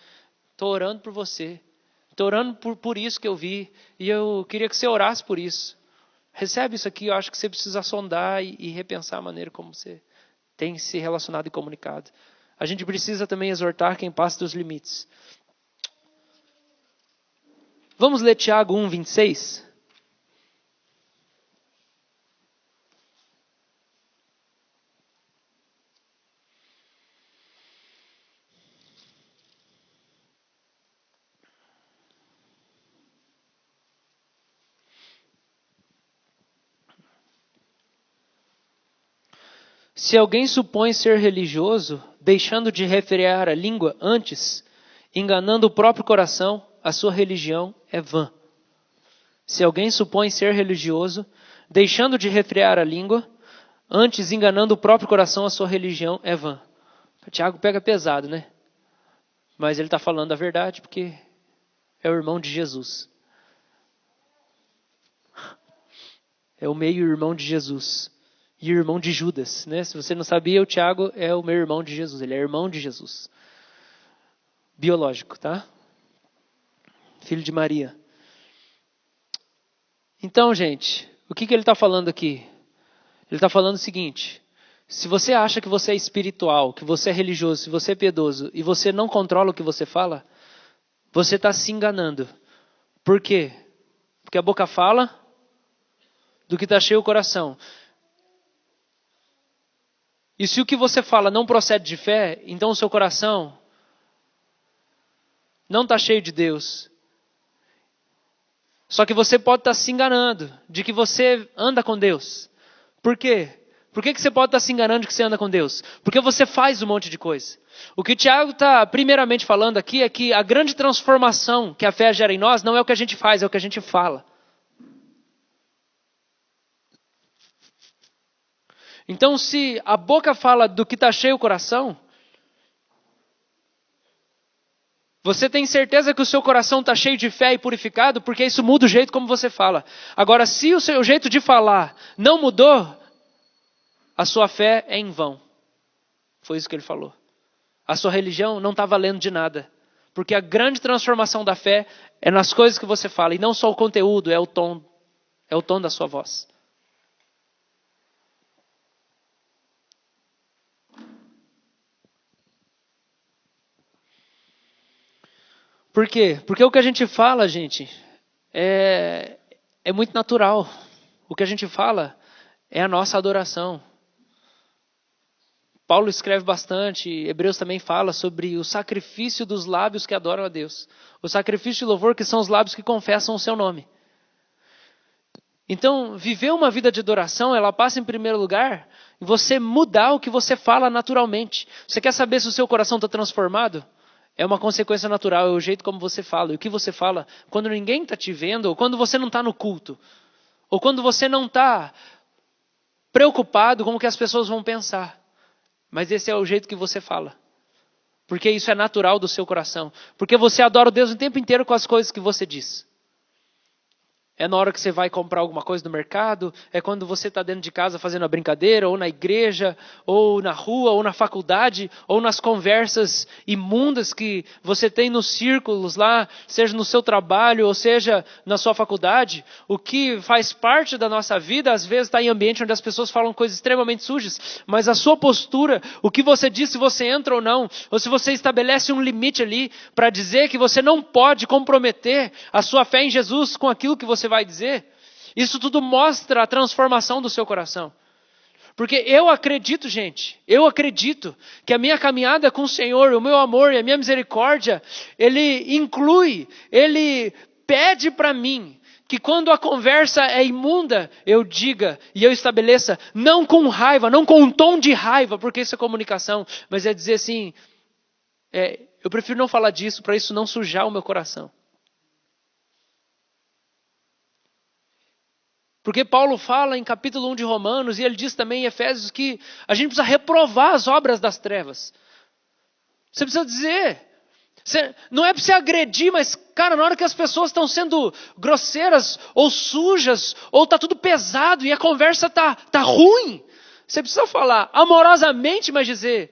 Estou orando por você. Estou orando por isso que eu vi. E eu queria que você orasse por isso. Recebe isso aqui, eu acho que você precisa sondar e repensar a maneira como você tem se relacionado e comunicado. A gente precisa também exortar quem passa dos limites. Vamos ler Tiago 1:26? Se alguém supõe ser religioso, deixando de refrear a língua antes, enganando o próprio coração, a sua religião é vã. Se alguém supõe ser religioso, deixando de refrear a língua, antes enganando o próprio coração, a sua religião é vã. Tiago pega pesado, né? Mas ele está falando a verdade porque é o irmão de Jesus. É o meio-irmão de Jesus. E irmão de Judas, né? Se você não sabia, o Tiago é o meu irmão de Jesus. Ele é irmão de Jesus. Biológico, tá? Filho de Maria. Então, gente, o que ele está falando aqui? Ele está falando o seguinte. Se você acha que você é espiritual, que você é religioso, se você é piedoso, e você não controla o que você fala, você está se enganando. Por quê? Porque a boca fala do que está cheio o coração. E se o que você fala não procede de fé, então o seu coração não está cheio de Deus. Só que você pode estar se enganando de que você anda com Deus. Por quê? Por que você pode estar se enganando de que você anda com Deus? Porque você faz um monte de coisa. O que o Tiago está primeiramente falando aqui é que a grande transformação que a fé gera em nós não é o que a gente faz, é o que a gente fala. Então, se a boca fala do que está cheio o coração, você tem certeza que o seu coração está cheio de fé e purificado, porque isso muda o jeito como você fala. Agora, se o seu jeito de falar não mudou, a sua fé é em vão. Foi isso que ele falou. A sua religião não está valendo de nada, Porque a grande transformação da fé é nas coisas que você fala, e não só o conteúdo, é o tom da sua voz. Por quê? Porque o que a gente fala, gente, é muito natural. O que a gente fala é a nossa adoração. Paulo escreve bastante, Hebreus também fala sobre o sacrifício dos lábios que adoram a Deus. O sacrifício de louvor que são os lábios que confessam o seu nome. Então, viver uma vida de adoração, ela passa em primeiro lugar em você mudar o que você fala naturalmente. Você quer saber se o seu coração está transformado? É uma consequência natural, é o jeito como você fala. E o que você fala quando ninguém está te vendo, ou quando você não está no culto, ou quando você não está preocupado com o que as pessoas vão pensar. Mas esse é o jeito que você fala. Porque isso é natural do seu coração. Porque você adora Deus o tempo inteiro com as coisas que você diz. É na hora que você vai comprar alguma coisa no mercado, é quando você está dentro de casa fazendo a brincadeira, ou na igreja, ou na rua, ou na faculdade, ou nas conversas imundas que você tem nos círculos lá, seja no seu trabalho, ou seja na sua faculdade. O que faz parte da nossa vida, às vezes está em ambiente onde as pessoas falam coisas extremamente sujas, mas a sua postura, o que você diz, se você entra ou não, ou se você estabelece um limite ali para dizer que você não pode comprometer a sua fé em Jesus com aquilo que você vai dizer, isso tudo mostra a transformação do seu coração. Porque eu acredito, gente, que a minha caminhada com o Senhor, o meu amor e a minha misericórdia, ele pede para mim que quando a conversa é imunda, eu diga e eu estabeleça, não com raiva, não com um tom de raiva, porque isso é comunicação, mas é dizer assim, eu prefiro não falar disso para isso não sujar o meu coração. Porque Paulo fala em capítulo 1 de Romanos, e ele diz também em Efésios que a gente precisa reprovar as obras das trevas. Você precisa dizer. Não é para você agredir, mas, cara, na hora que as pessoas estão sendo grosseiras, ou sujas, ou está tudo pesado, e a conversa tá ruim, você precisa falar amorosamente, mas dizer...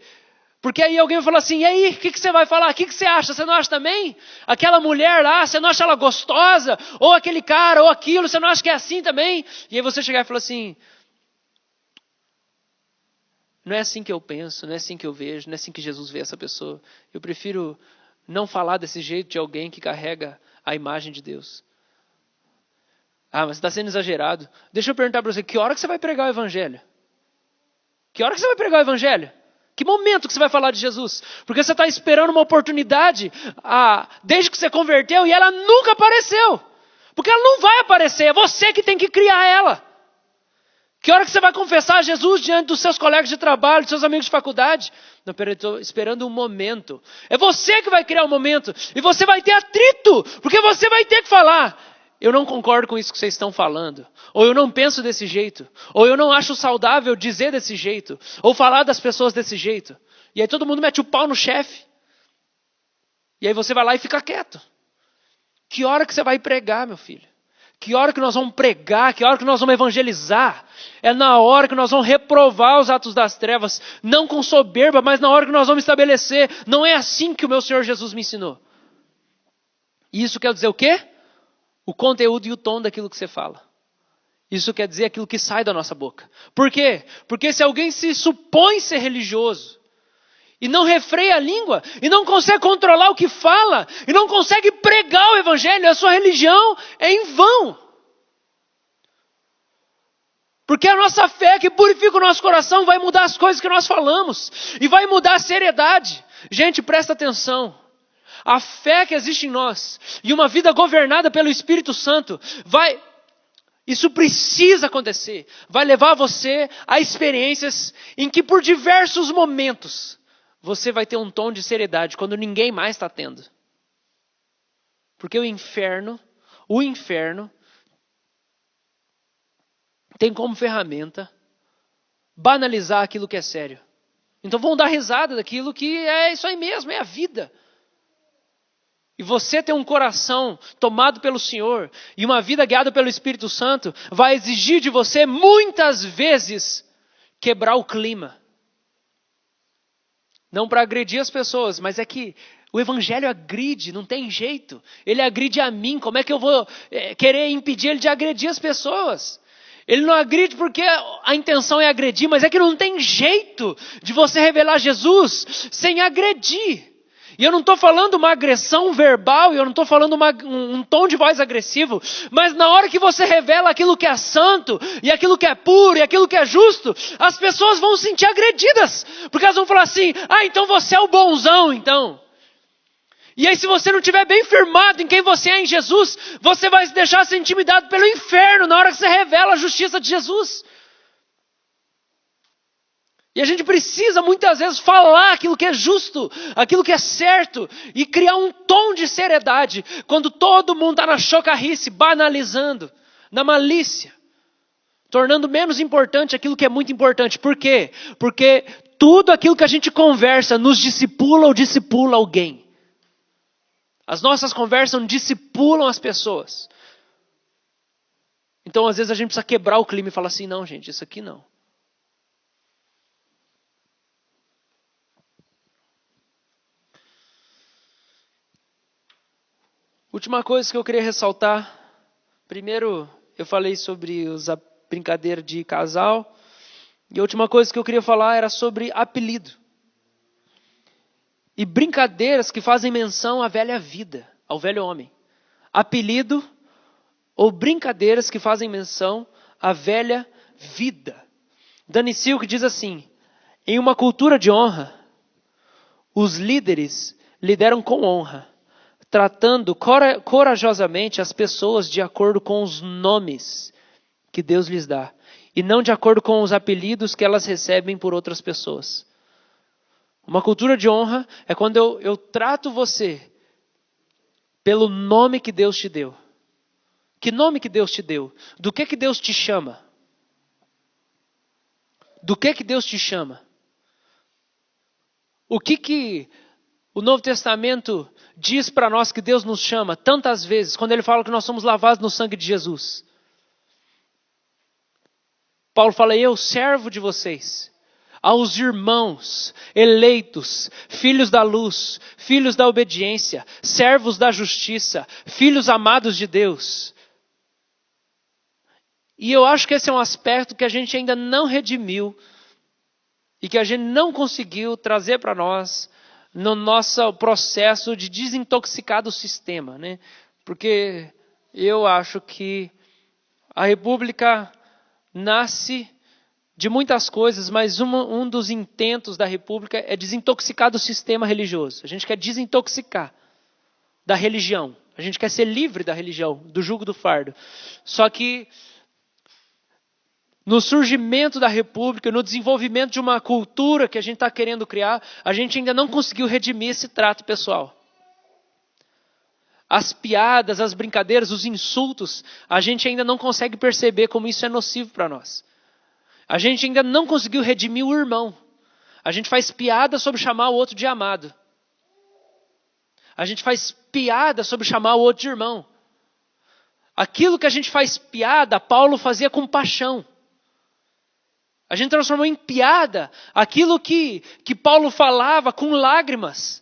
Porque aí alguém vai falar assim, e aí, o que você vai falar? O que você acha? Você não acha também? Aquela mulher lá, você não acha ela gostosa? Ou aquele cara, ou aquilo, você não acha que é assim também? E aí você chegar e falar assim, não é assim que eu penso, não é assim que eu vejo, não é assim que Jesus vê essa pessoa. Eu prefiro não falar desse jeito de alguém que carrega a imagem de Deus. Ah, mas você está sendo exagerado. Deixa eu perguntar para você, que hora que você vai pregar o evangelho? Que hora que você vai pregar o evangelho? Que momento que você vai falar de Jesus? Porque você está esperando uma oportunidade desde que você converteu e ela nunca apareceu. Porque ela não vai aparecer, é você que tem que criar ela. Que hora que você vai confessar Jesus diante dos seus colegas de trabalho, dos seus amigos de faculdade? Não, peraí, estou esperando um momento. É você que vai criar o momento. E você vai ter atrito, porque você vai ter que falar. Eu não concordo com isso que vocês estão falando. Ou eu não penso desse jeito. Ou eu não acho saudável dizer desse jeito. Ou falar das pessoas desse jeito. E aí todo mundo mete o pau no chefe. E aí você vai lá e fica quieto. Que hora que você vai pregar, meu filho? Que hora que nós vamos pregar? Que hora que nós vamos evangelizar? É na hora que nós vamos reprovar os atos das trevas. Não com soberba, mas na hora que nós vamos estabelecer. Não é assim que o meu Senhor Jesus me ensinou. E isso quer dizer o quê? O conteúdo e o tom daquilo que você fala. Isso quer dizer aquilo que sai da nossa boca. Por quê? Porque se alguém se supõe ser religioso e não refreia a língua e não consegue controlar o que fala e não consegue pregar o evangelho, a sua religião é em vão. Porque a nossa fé que purifica o nosso coração vai mudar as coisas que nós falamos e vai mudar a seriedade. Gente, presta atenção. A fé que existe em nós e uma vida governada pelo Espírito Santo isso precisa acontecer. Vai levar você a experiências em que por diversos momentos você vai ter um tom de seriedade quando ninguém mais está tendo. Porque o inferno tem como ferramenta banalizar aquilo que é sério. Então vão dar risada daquilo que é isso aí mesmo, é a vida. E você ter um coração tomado pelo Senhor e uma vida guiada pelo Espírito Santo vai exigir de você muitas vezes quebrar o clima. não para agredir as pessoas, mas é que o evangelho agride, não tem jeito. Ele agride a mim, como é que eu vou querer impedir ele de agredir as pessoas? Ele não agride porque a intenção é agredir, mas é que não tem jeito de você revelar Jesus sem agredir. E eu não estou falando uma agressão verbal, eu não estou falando um tom de voz agressivo, mas na hora que você revela aquilo que é santo, e aquilo que é puro, e aquilo que é justo, as pessoas vão se sentir agredidas, porque elas vão falar assim, então você é o bonzão, então. E aí se você não estiver bem firmado em quem você é em Jesus, você vai se deixar ser intimidado pelo inferno na hora que você revela a justiça de Jesus. E a gente precisa muitas vezes falar aquilo que é justo, aquilo que é certo, e criar um tom de seriedade, quando todo mundo está na chocarrice, banalizando, na malícia, tornando menos importante aquilo que é muito importante. Por quê? Porque tudo aquilo que a gente conversa nos discipula ou discipula alguém. As nossas conversas discipulam as pessoas. Então às vezes a gente precisa quebrar o clima e falar assim, não gente, isso aqui não. Última coisa que eu queria ressaltar. Primeiro, eu falei sobre a brincadeira de casal. E a última coisa que eu queria falar era sobre apelido. E brincadeiras que fazem menção à velha vida, ao velho homem. Apelido ou brincadeiras que fazem menção à velha vida. Danny Silk diz assim, em uma cultura de honra, os líderes lideram com honra, tratando corajosamente as pessoas de acordo com os nomes que Deus lhes dá, e não de acordo com os apelidos que elas recebem por outras pessoas. Uma cultura de honra é quando eu trato você pelo nome que Deus te deu. Que nome que Deus te deu? Do que Deus te chama? Do que Deus te chama? O que o Novo Testamento diz para nós que Deus nos chama tantas vezes, quando ele fala que nós somos lavados no sangue de Jesus? Paulo fala, eu, servo de vocês, aos irmãos eleitos, filhos da luz, filhos da obediência, servos da justiça, filhos amados de Deus. E eu acho que esse é um aspecto que a gente ainda não redimiu e que a gente não conseguiu trazer para nós no nosso processo de desintoxicar do sistema, né? Porque eu acho que a República nasce de muitas coisas, mas um dos intentos da República é desintoxicar do sistema religioso. A gente quer desintoxicar da religião. A gente quer ser livre da religião, do jugo do fardo. Só que no surgimento da República, no desenvolvimento de uma cultura que a gente está querendo criar, a gente ainda não conseguiu redimir esse trato pessoal. As piadas, as brincadeiras, os insultos, a gente ainda não consegue perceber como isso é nocivo para nós. A gente ainda não conseguiu redimir o irmão. A gente faz piada sobre chamar o outro de amado. A gente faz piada sobre chamar o outro de irmão. Aquilo que a gente faz piada, Paulo fazia com paixão. A gente transformou em piada aquilo que Paulo falava com lágrimas.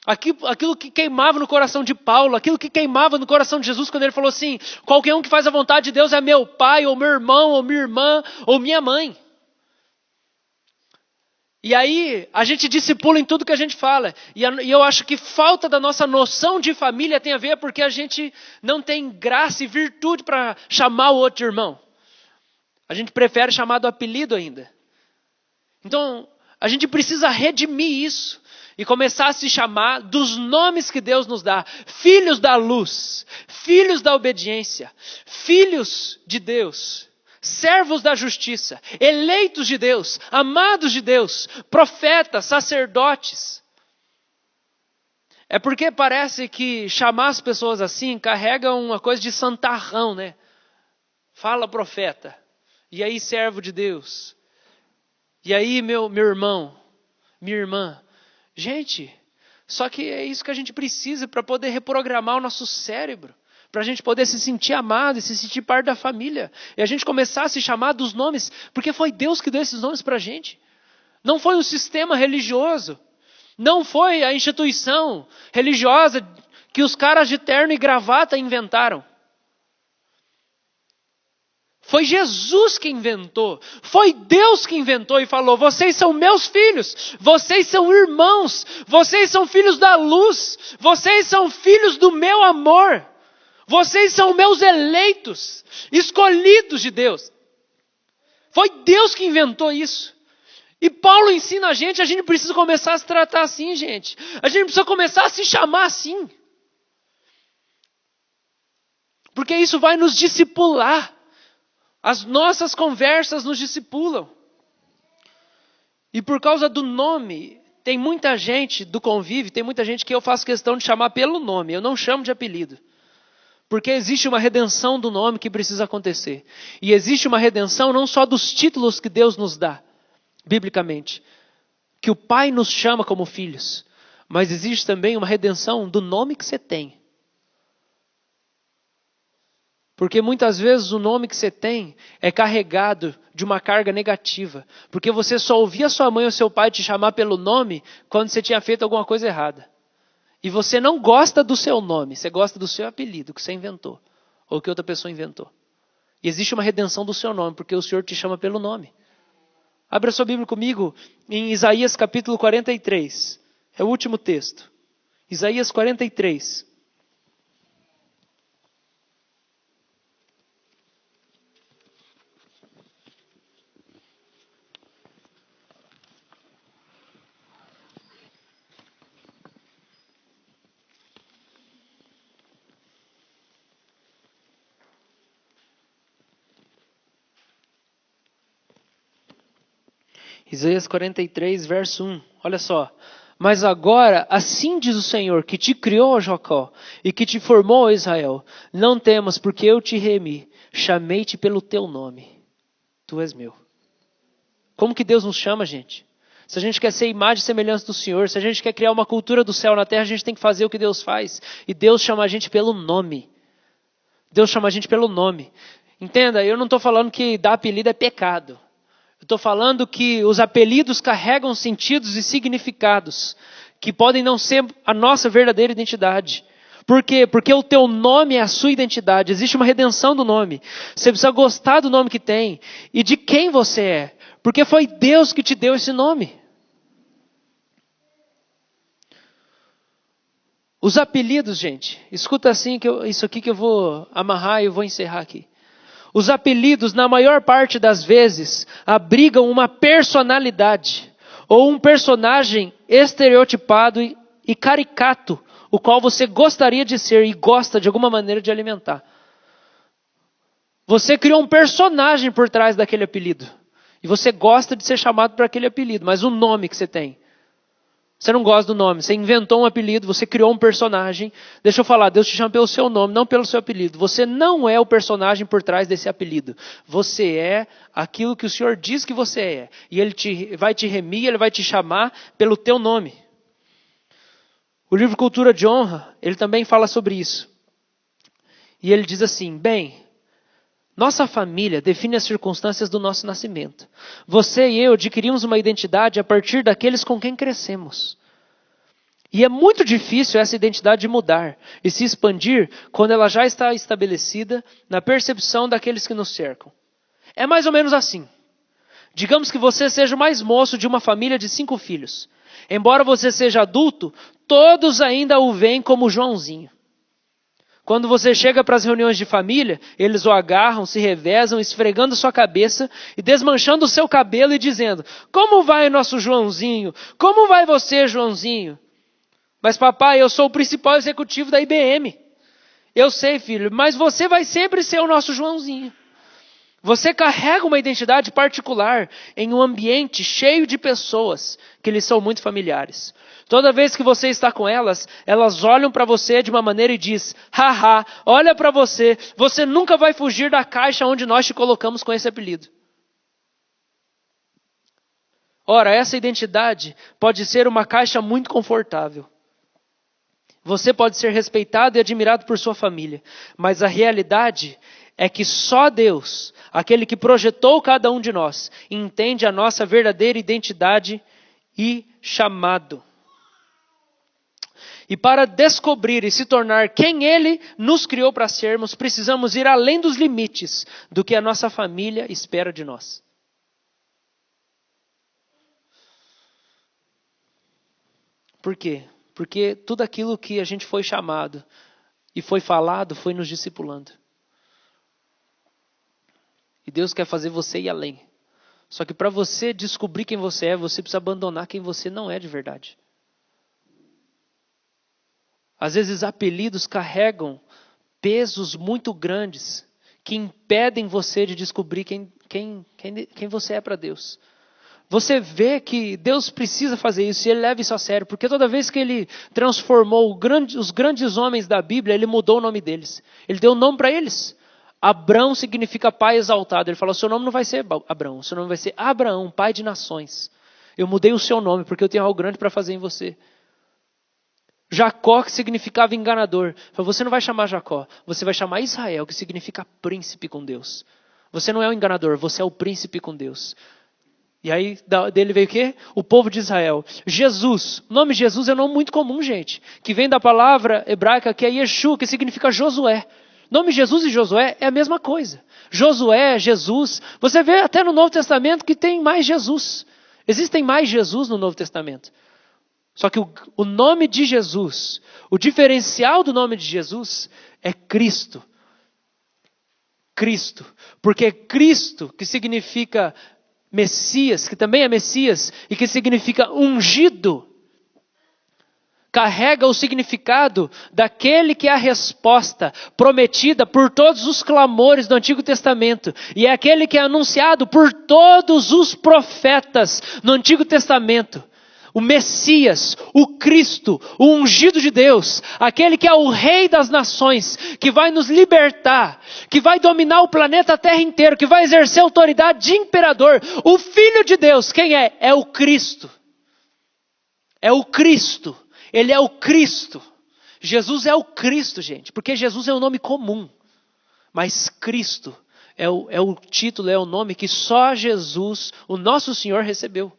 Aquilo que queimava no coração de Paulo, aquilo que queimava no coração de Jesus quando ele falou assim, qualquer um que faz a vontade de Deus é meu pai, ou meu irmão, ou minha irmã, ou minha mãe. E aí a gente discipula em tudo que a gente fala. E eu acho que falta da nossa noção de família tem a ver porque a gente não tem graça e virtude para chamar o outro de irmão. A gente prefere chamar do apelido ainda. Então, a gente precisa redimir isso e começar a se chamar dos nomes que Deus nos dá. Filhos da luz, filhos da obediência, filhos de Deus, servos da justiça, eleitos de Deus, amados de Deus, profetas, sacerdotes. É porque parece que chamar as pessoas assim carrega uma coisa de santarrão, né? Fala, profeta. E aí, servo de Deus? E aí, meu irmão, minha irmã? Gente, só que é isso que a gente precisa para poder reprogramar o nosso cérebro. Para a gente poder se sentir amado e se sentir parte da família. E a gente começar a se chamar dos nomes, porque foi Deus que deu esses nomes para a gente. Não foi um sistema religioso. Não foi a instituição religiosa que os caras de terno e gravata inventaram. Foi Jesus que inventou. Foi Deus que inventou e falou: vocês são meus filhos. Vocês são irmãos. Vocês são filhos da luz. Vocês são filhos do meu amor. Vocês são meus eleitos, escolhidos de Deus. Foi Deus que inventou isso. E Paulo ensina a gente precisa começar a se tratar assim, gente. A gente precisa começar a se chamar assim. Porque isso vai nos discipular. As nossas conversas nos discipulam. E por causa do nome, tem muita gente do convívio, tem muita gente que eu faço questão de chamar pelo nome. Eu não chamo de apelido. Porque existe uma redenção do nome que precisa acontecer. E existe uma redenção não só dos títulos que Deus nos dá, biblicamente, que o Pai nos chama como filhos, mas existe também uma redenção do nome que você tem. Porque muitas vezes o nome que você tem é carregado de uma carga negativa. Porque você só ouvia sua mãe ou seu pai te chamar pelo nome quando você tinha feito alguma coisa errada. E você não gosta do seu nome, você gosta do seu apelido que você inventou, ou que outra pessoa inventou. E existe uma redenção do seu nome, porque o Senhor te chama pelo nome. Abra sua Bíblia comigo em Isaías capítulo 43. É o último texto. Isaías 43. Isaías 43, verso 1. Olha só. Mas agora, assim diz o Senhor, que te criou, ó Jacó, e que te formou, ó Israel. Não temas, porque eu te remi. Chamei-te pelo teu nome. Tu és meu. Como que Deus nos chama, gente? Se a gente quer ser imagem e semelhança do Senhor, se a gente quer criar uma cultura do céu na terra, a gente tem que fazer o que Deus faz. E Deus chama a gente pelo nome. Deus chama a gente pelo nome. Entenda, eu não estou falando que dar apelido é pecado. Eu estou falando que os apelidos carregam sentidos e significados que podem não ser a nossa verdadeira identidade. Por quê? Porque o teu nome é a sua identidade. Existe uma redenção do nome. Você precisa gostar do nome que tem e de quem você é. Porque foi Deus que te deu esse nome. Os apelidos, gente. Escuta assim, isso aqui que eu vou amarrar e eu vou encerrar aqui. Os apelidos, na maior parte das vezes, abrigam uma personalidade ou um personagem estereotipado e caricato, o qual você gostaria de ser e gosta de alguma maneira de alimentar. Você criou um personagem por trás daquele apelido e você gosta de ser chamado por aquele apelido, mas o nome que você tem, você não gosta do nome, você inventou um apelido, você criou um personagem. Deixa eu falar, Deus te chama pelo seu nome, não pelo seu apelido. Você não é o personagem por trás desse apelido. Você é aquilo que o Senhor diz que você é. E Ele vai te remir, Ele vai te chamar pelo teu nome. O livro Cultura de Honra, ele também fala sobre isso. E ele diz assim, bem, nossa família define as circunstâncias do nosso nascimento. Você e eu adquirimos uma identidade a partir daqueles com quem crescemos. E é muito difícil essa identidade mudar e se expandir quando ela já está estabelecida na percepção daqueles que nos cercam. É mais ou menos assim. Digamos que você seja o mais moço de uma família de 5 filhos. Embora você seja adulto, todos ainda o veem como Joãozinho. Quando você chega para as reuniões de família, eles o agarram, se revezam, esfregando sua cabeça e desmanchando o seu cabelo e dizendo, como vai nosso Joãozinho? Como vai você, Joãozinho? Mas papai, eu sou o principal executivo da IBM. Eu sei, filho, mas você vai sempre ser o nosso Joãozinho. Você carrega uma identidade particular em um ambiente cheio de pessoas que lhe são muito familiares. Toda vez que você está com elas, elas olham para você de uma maneira e diz, haha, olha para você, você nunca vai fugir da caixa onde nós te colocamos com esse apelido. Ora, essa identidade pode ser uma caixa muito confortável. Você pode ser respeitado e admirado por sua família, mas a realidade é que só Deus, aquele que projetou cada um de nós, entende a nossa verdadeira identidade e chamado. E para descobrir e se tornar quem Ele nos criou para sermos, precisamos ir além dos limites do que a nossa família espera de nós. Por quê? Porque tudo aquilo que a gente foi chamado e foi falado foi nos discipulando. E Deus quer fazer você ir além. Só que para você descobrir quem você é, você precisa abandonar quem você não é de verdade. Às vezes apelidos carregam pesos muito grandes que impedem você de descobrir quem você é para Deus. Você vê que Deus precisa fazer isso e Ele leva isso a sério, porque toda vez que Ele transformou os grandes homens da Bíblia, Ele mudou o nome deles. Ele deu um nome para eles. Abrão significa pai exaltado. Ele falou, seu nome não vai ser Abrão, seu nome vai ser Abraão, pai de nações. Eu mudei o seu nome porque eu tenho algo grande para fazer em você. Jacó, que significava enganador. Você não vai chamar Jacó, você vai chamar Israel, que significa príncipe com Deus. Você não é o enganador, você é o príncipe com Deus. E aí dele veio o quê? O povo de Israel. Jesus, o nome Jesus é um nome muito comum, gente. Que vem da palavra hebraica que é Yeshua, que significa Josué. O nome Jesus e Josué é a mesma coisa. Josué, Jesus. Você vê até no Novo Testamento que tem mais Jesus. Existem mais Jesus no Novo Testamento. Só que o nome de Jesus, o diferencial do nome de Jesus é Cristo. Cristo. Porque Cristo, que significa Messias, que também é Messias, e que significa ungido, carrega o significado daquele que é a resposta prometida por todos os clamores do Antigo Testamento. E é aquele que é anunciado por todos os profetas no Antigo Testamento. O Messias, o Cristo, o ungido de Deus, aquele que é o Rei das nações, que vai nos libertar, que vai dominar o planeta Terra inteiro, que vai exercer autoridade de imperador. O Filho de Deus, quem é? É o Cristo. É o Cristo. Ele é o Cristo. Jesus é o Cristo, gente, porque Jesus é um nome comum. Mas Cristo é o título, é o nome que só Jesus, o nosso Senhor, recebeu.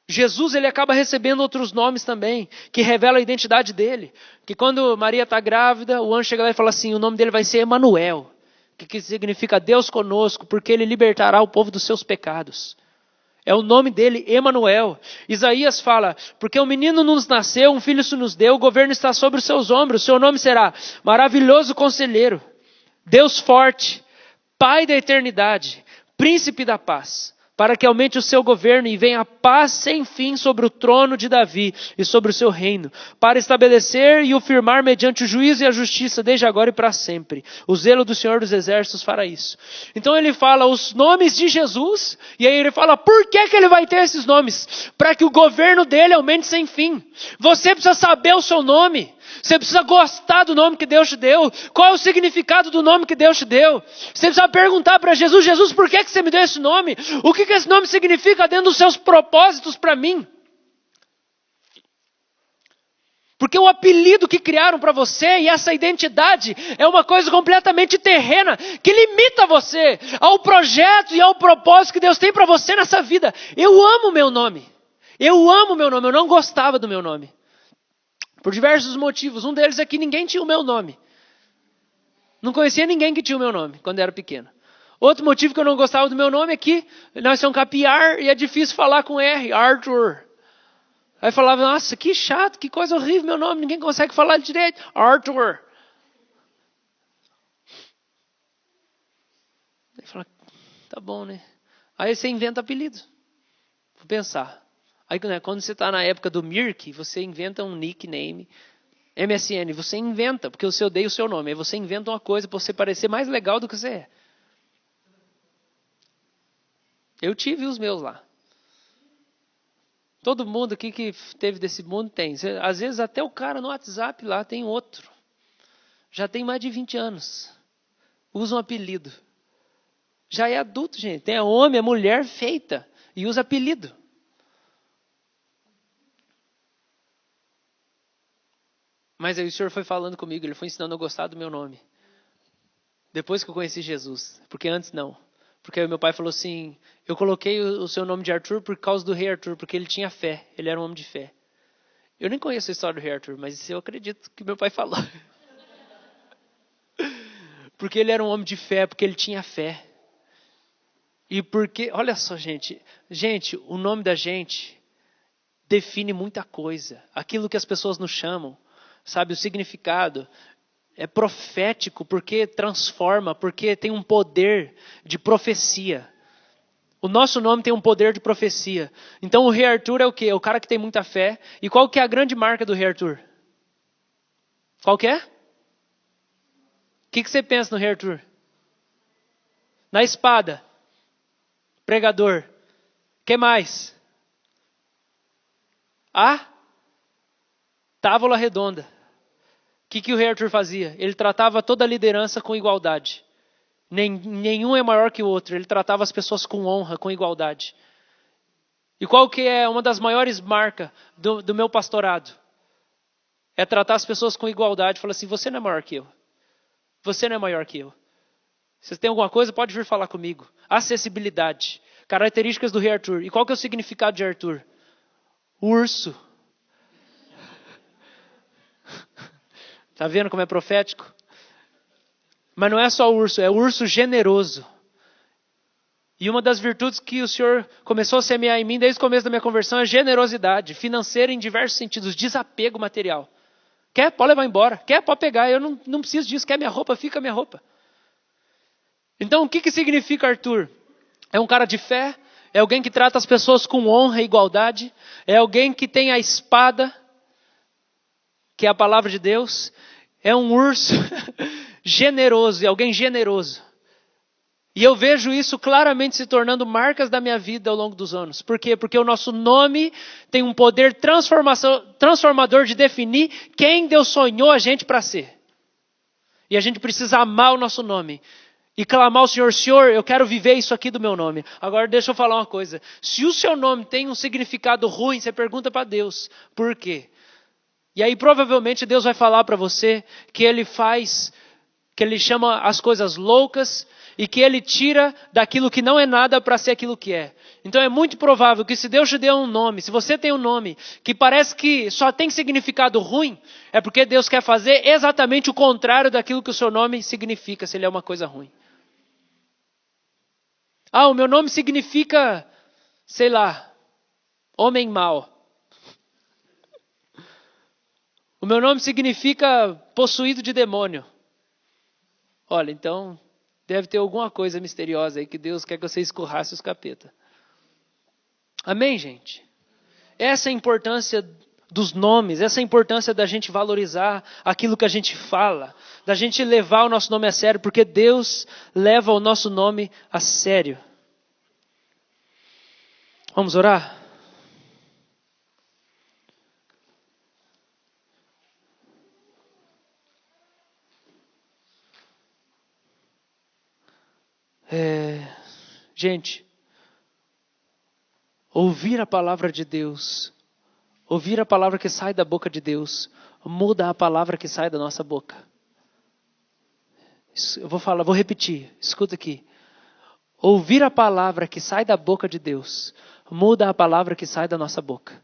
Jesus, ele acaba recebendo outros nomes também, que revelam a identidade dele. Que quando Maria está grávida, o anjo chega lá e fala assim, o nome dele vai ser Emanuel, que significa Deus conosco, porque ele libertará o povo dos seus pecados. É o nome dele, Emanuel. Isaías fala, porque um menino nos nasceu, um filho se nos deu, o governo está sobre os seus ombros, seu nome será Maravilhoso Conselheiro, Deus Forte, Pai da Eternidade, Príncipe da Paz. Para que aumente o seu governo e venha a paz sem fim sobre o trono de Davi e sobre o seu reino, para estabelecer e o firmar mediante o juízo e a justiça desde agora e para sempre. O zelo do Senhor dos Exércitos fará isso. Então ele fala os nomes de Jesus, e aí ele fala por que ele vai ter esses nomes? Para que o governo dele aumente sem fim. Você precisa saber o seu nome. Você precisa gostar do nome que Deus te deu. Qual é o significado do nome que Deus te deu? Você precisa perguntar para Jesus, Jesus, por que você me deu esse nome? O que esse nome significa dentro dos seus propósitos para mim? Porque o apelido que criaram para você e essa identidade é uma coisa completamente terrena, que limita você ao projeto e ao propósito que Deus tem para você nessa vida. Eu amo meu nome. Eu amo meu nome. Eu não gostava do meu nome. Por diversos motivos. Um deles é que ninguém tinha o meu nome. Não conhecia ninguém que tinha o meu nome quando era pequeno. Outro motivo que eu não gostava do meu nome é que nós somos capiar e é difícil falar com R, Arthur. Aí falava, nossa, que chato, que coisa horrível meu nome, ninguém consegue falar direito. Arthur. Aí fala, tá bom, né? Aí você inventa apelido. Vou pensar. Aí quando você está na época do Mirk, você inventa um nickname. MSN, você inventa, porque você odeia o seu nome. Aí você inventa uma coisa para você parecer mais legal do que você é. Eu tive os meus lá. Todo mundo aqui que teve desse mundo tem. Às vezes até o cara no WhatsApp lá tem outro. Já tem mais de 20 anos. Usa um apelido. Já é adulto, gente. Tem homem, mulher feita. E usa apelido. Mas aí o Senhor foi falando comigo, Ele foi ensinando a gostar do meu nome. Depois que eu conheci Jesus. Porque antes não. Porque aí meu pai falou assim, eu coloquei o seu nome de Arthur por causa do rei Arthur, porque ele tinha fé. Ele era um homem de fé. Eu nem conheço a história do rei Arthur, mas eu acredito que meu pai falou. Porque ele era um homem de fé, porque ele tinha fé. E porque, olha só, gente, o nome da gente define muita coisa. Aquilo que as pessoas nos chamam, sabe, o significado é profético, porque transforma, porque tem um poder de profecia. O nosso nome tem um poder de profecia. Então o rei Arthur é o quê? É o cara que tem muita fé. E qual que é a grande marca do rei Arthur? Qual que é? O que você pensa no rei Arthur? Na espada. Pregador. Que mais? A távola redonda. O que o rei Arthur fazia? Ele tratava toda a liderança com igualdade. Nenhum é maior que o outro. Ele tratava as pessoas com honra, com igualdade. E qual que é uma das maiores marcas do meu pastorado? É tratar as pessoas com igualdade. Falar assim, você não é maior que eu. Você não é maior que eu. Se você tem alguma coisa, pode vir falar comigo. Acessibilidade. Características do rei Arthur. E qual que é o significado de Arthur? Urso. Tá vendo como é profético? Mas não é só urso, é urso generoso. E uma das virtudes que o Senhor começou a semear em mim desde o começo da minha conversão é generosidade financeira em diversos sentidos, desapego material. Quer? Pode levar embora. Quer? Pode pegar. Eu não preciso disso. Quer minha roupa? Fica minha roupa. Então o que significa Arthur? É um cara de fé, é alguém que trata as pessoas com honra e igualdade, é alguém que tem a espada, que é a palavra de Deus, é um urso generoso, é alguém generoso. E eu vejo isso claramente se tornando marcas da minha vida ao longo dos anos. Por quê? Porque o nosso nome tem um poder transformador de definir quem Deus sonhou a gente para ser. E a gente precisa amar o nosso nome. E clamar ao Senhor, Senhor, eu quero viver isso aqui do meu nome. Agora deixa eu falar uma coisa. Se o seu nome tem um significado ruim, você pergunta para Deus. Por quê? E aí provavelmente Deus vai falar para você que Ele chama as coisas loucas e que Ele tira daquilo que não é nada para ser aquilo que é. Então é muito provável que se Deus te deu um nome, se você tem um nome que parece que só tem significado ruim, é porque Deus quer fazer exatamente o contrário daquilo que o seu nome significa, se ele é uma coisa ruim. Ah, o meu nome significa, sei lá, homem mau. O meu nome significa possuído de demônio. Olha, então deve ter alguma coisa misteriosa aí que Deus quer que você escorrasse os capeta. Amém, gente? Essa é a importância dos nomes, essa é a importância da gente valorizar aquilo que a gente fala, da gente levar o nosso nome a sério, porque Deus leva o nosso nome a sério. Vamos orar? Gente, ouvir a palavra de Deus, ouvir a palavra que sai da boca de Deus, muda a palavra que sai da nossa boca. Eu vou repetir, escuta aqui. Ouvir a palavra que sai da boca de Deus, muda a palavra que sai da nossa boca.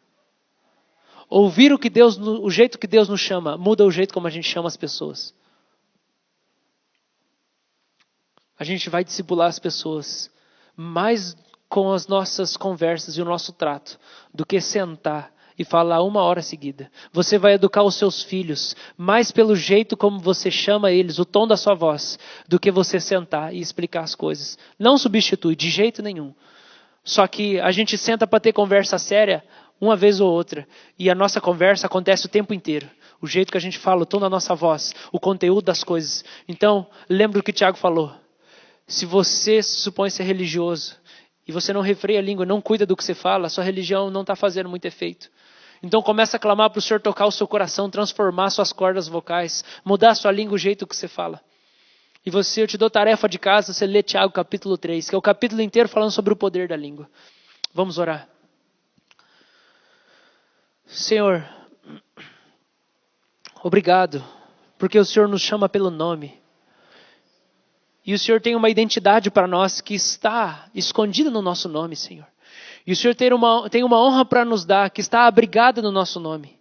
Ouvir o jeito que Deus nos chama, muda o jeito como a gente chama as pessoas. A gente vai discipular as pessoas mais com as nossas conversas e o nosso trato do que sentar e falar 1 hora seguida. Você vai educar os seus filhos mais pelo jeito como você chama eles, o tom da sua voz, do que você sentar e explicar as coisas. Não substitui de jeito nenhum. Só que a gente senta para ter conversa séria uma vez ou outra e a nossa conversa acontece o tempo inteiro. O jeito que a gente fala, o tom da nossa voz, o conteúdo das coisas. Então, lembra o que o Tiago falou. Se você se supõe ser religioso e você não refreia a língua, não cuida do que você fala, a sua religião não está fazendo muito efeito. Então começa a clamar para o Senhor tocar o seu coração, transformar suas cordas vocais, mudar a sua língua, o jeito que você fala. E eu te dou tarefa de casa, você lê Tiago capítulo 3, que é o capítulo inteiro falando sobre o poder da língua. Vamos orar. Senhor, obrigado, porque o Senhor nos chama pelo nome. E o Senhor tem uma identidade para nós que está escondida no nosso nome, Senhor. E o Senhor tem uma honra para nos dar que está abrigada no nosso nome.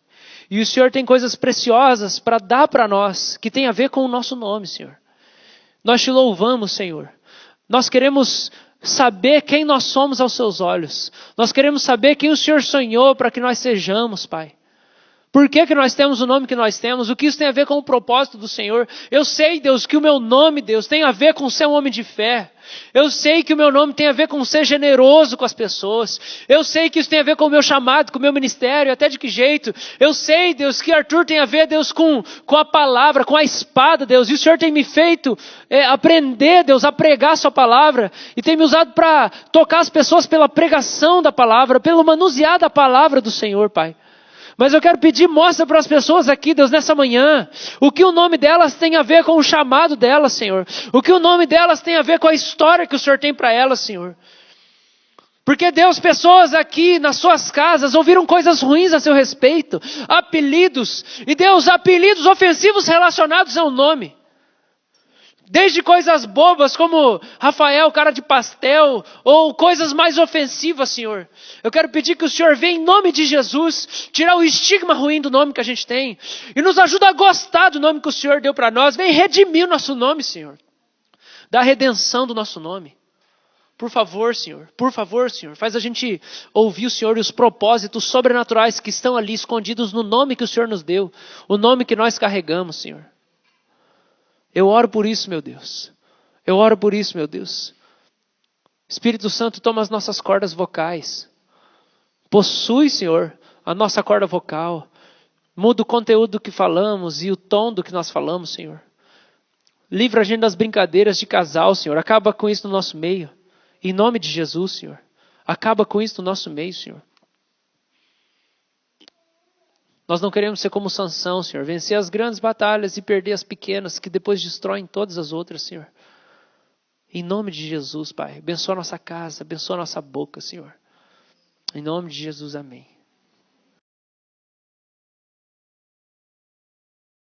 E o Senhor tem coisas preciosas para dar para nós, que tem a ver com o nosso nome, Senhor. Nós te louvamos, Senhor. Nós queremos saber quem nós somos aos seus olhos. Nós queremos saber quem o Senhor sonhou para que nós sejamos, Pai. Por que nós temos o nome que nós temos? O que isso tem a ver com o propósito do Senhor? Eu sei, Deus, que o meu nome, Deus, tem a ver com ser um homem de fé. Eu sei que o meu nome tem a ver com ser generoso com as pessoas. Eu sei que isso tem a ver com o meu chamado, com o meu ministério, até de que jeito. Eu sei, Deus, que Arthur tem a ver, Deus, com a palavra, com a espada, Deus. E o Senhor tem me feito aprender, Deus, a pregar a sua palavra. E tem me usado para tocar as pessoas pela pregação da palavra, pelo manusear da palavra do Senhor, Pai. Mas eu quero pedir, mostra para as pessoas aqui, Deus, nessa manhã, o que o nome delas tem a ver com o chamado delas, Senhor. O que o nome delas tem a ver com a história que o Senhor tem para elas, Senhor. Porque, Deus, pessoas aqui nas suas casas ouviram coisas ruins a seu respeito, apelidos, e Deus, apelidos ofensivos relacionados ao nome. Desde coisas bobas como Rafael, cara de pastel, ou coisas mais ofensivas, Senhor. Eu quero pedir que o Senhor venha em nome de Jesus, tirar o estigma ruim do nome que a gente tem, e nos ajuda a gostar do nome que o Senhor deu para nós. Vem redimir o nosso nome, Senhor. Dá a redenção do nosso nome. Por favor, Senhor, faz a gente ouvir o Senhor e os propósitos sobrenaturais que estão ali escondidos no nome que o Senhor nos deu, o nome que nós carregamos, Senhor. Eu oro por isso, meu Deus. Eu oro por isso, meu Deus. Espírito Santo, toma as nossas cordas vocais. Possui, Senhor, a nossa corda vocal. Muda o conteúdo do que falamos e o tom do que nós falamos, Senhor. Livra a gente das brincadeiras de casal, Senhor. Acaba com isso no nosso meio. Em nome de Jesus, Senhor. Acaba com isso no nosso meio, Senhor. Nós não queremos ser como Sansão, Senhor. Vencer as grandes batalhas e perder as pequenas, que depois destroem todas as outras, Senhor. Em nome de Jesus, Pai. Abençoa a nossa casa, abençoa a nossa boca, Senhor. Em nome de Jesus, amém.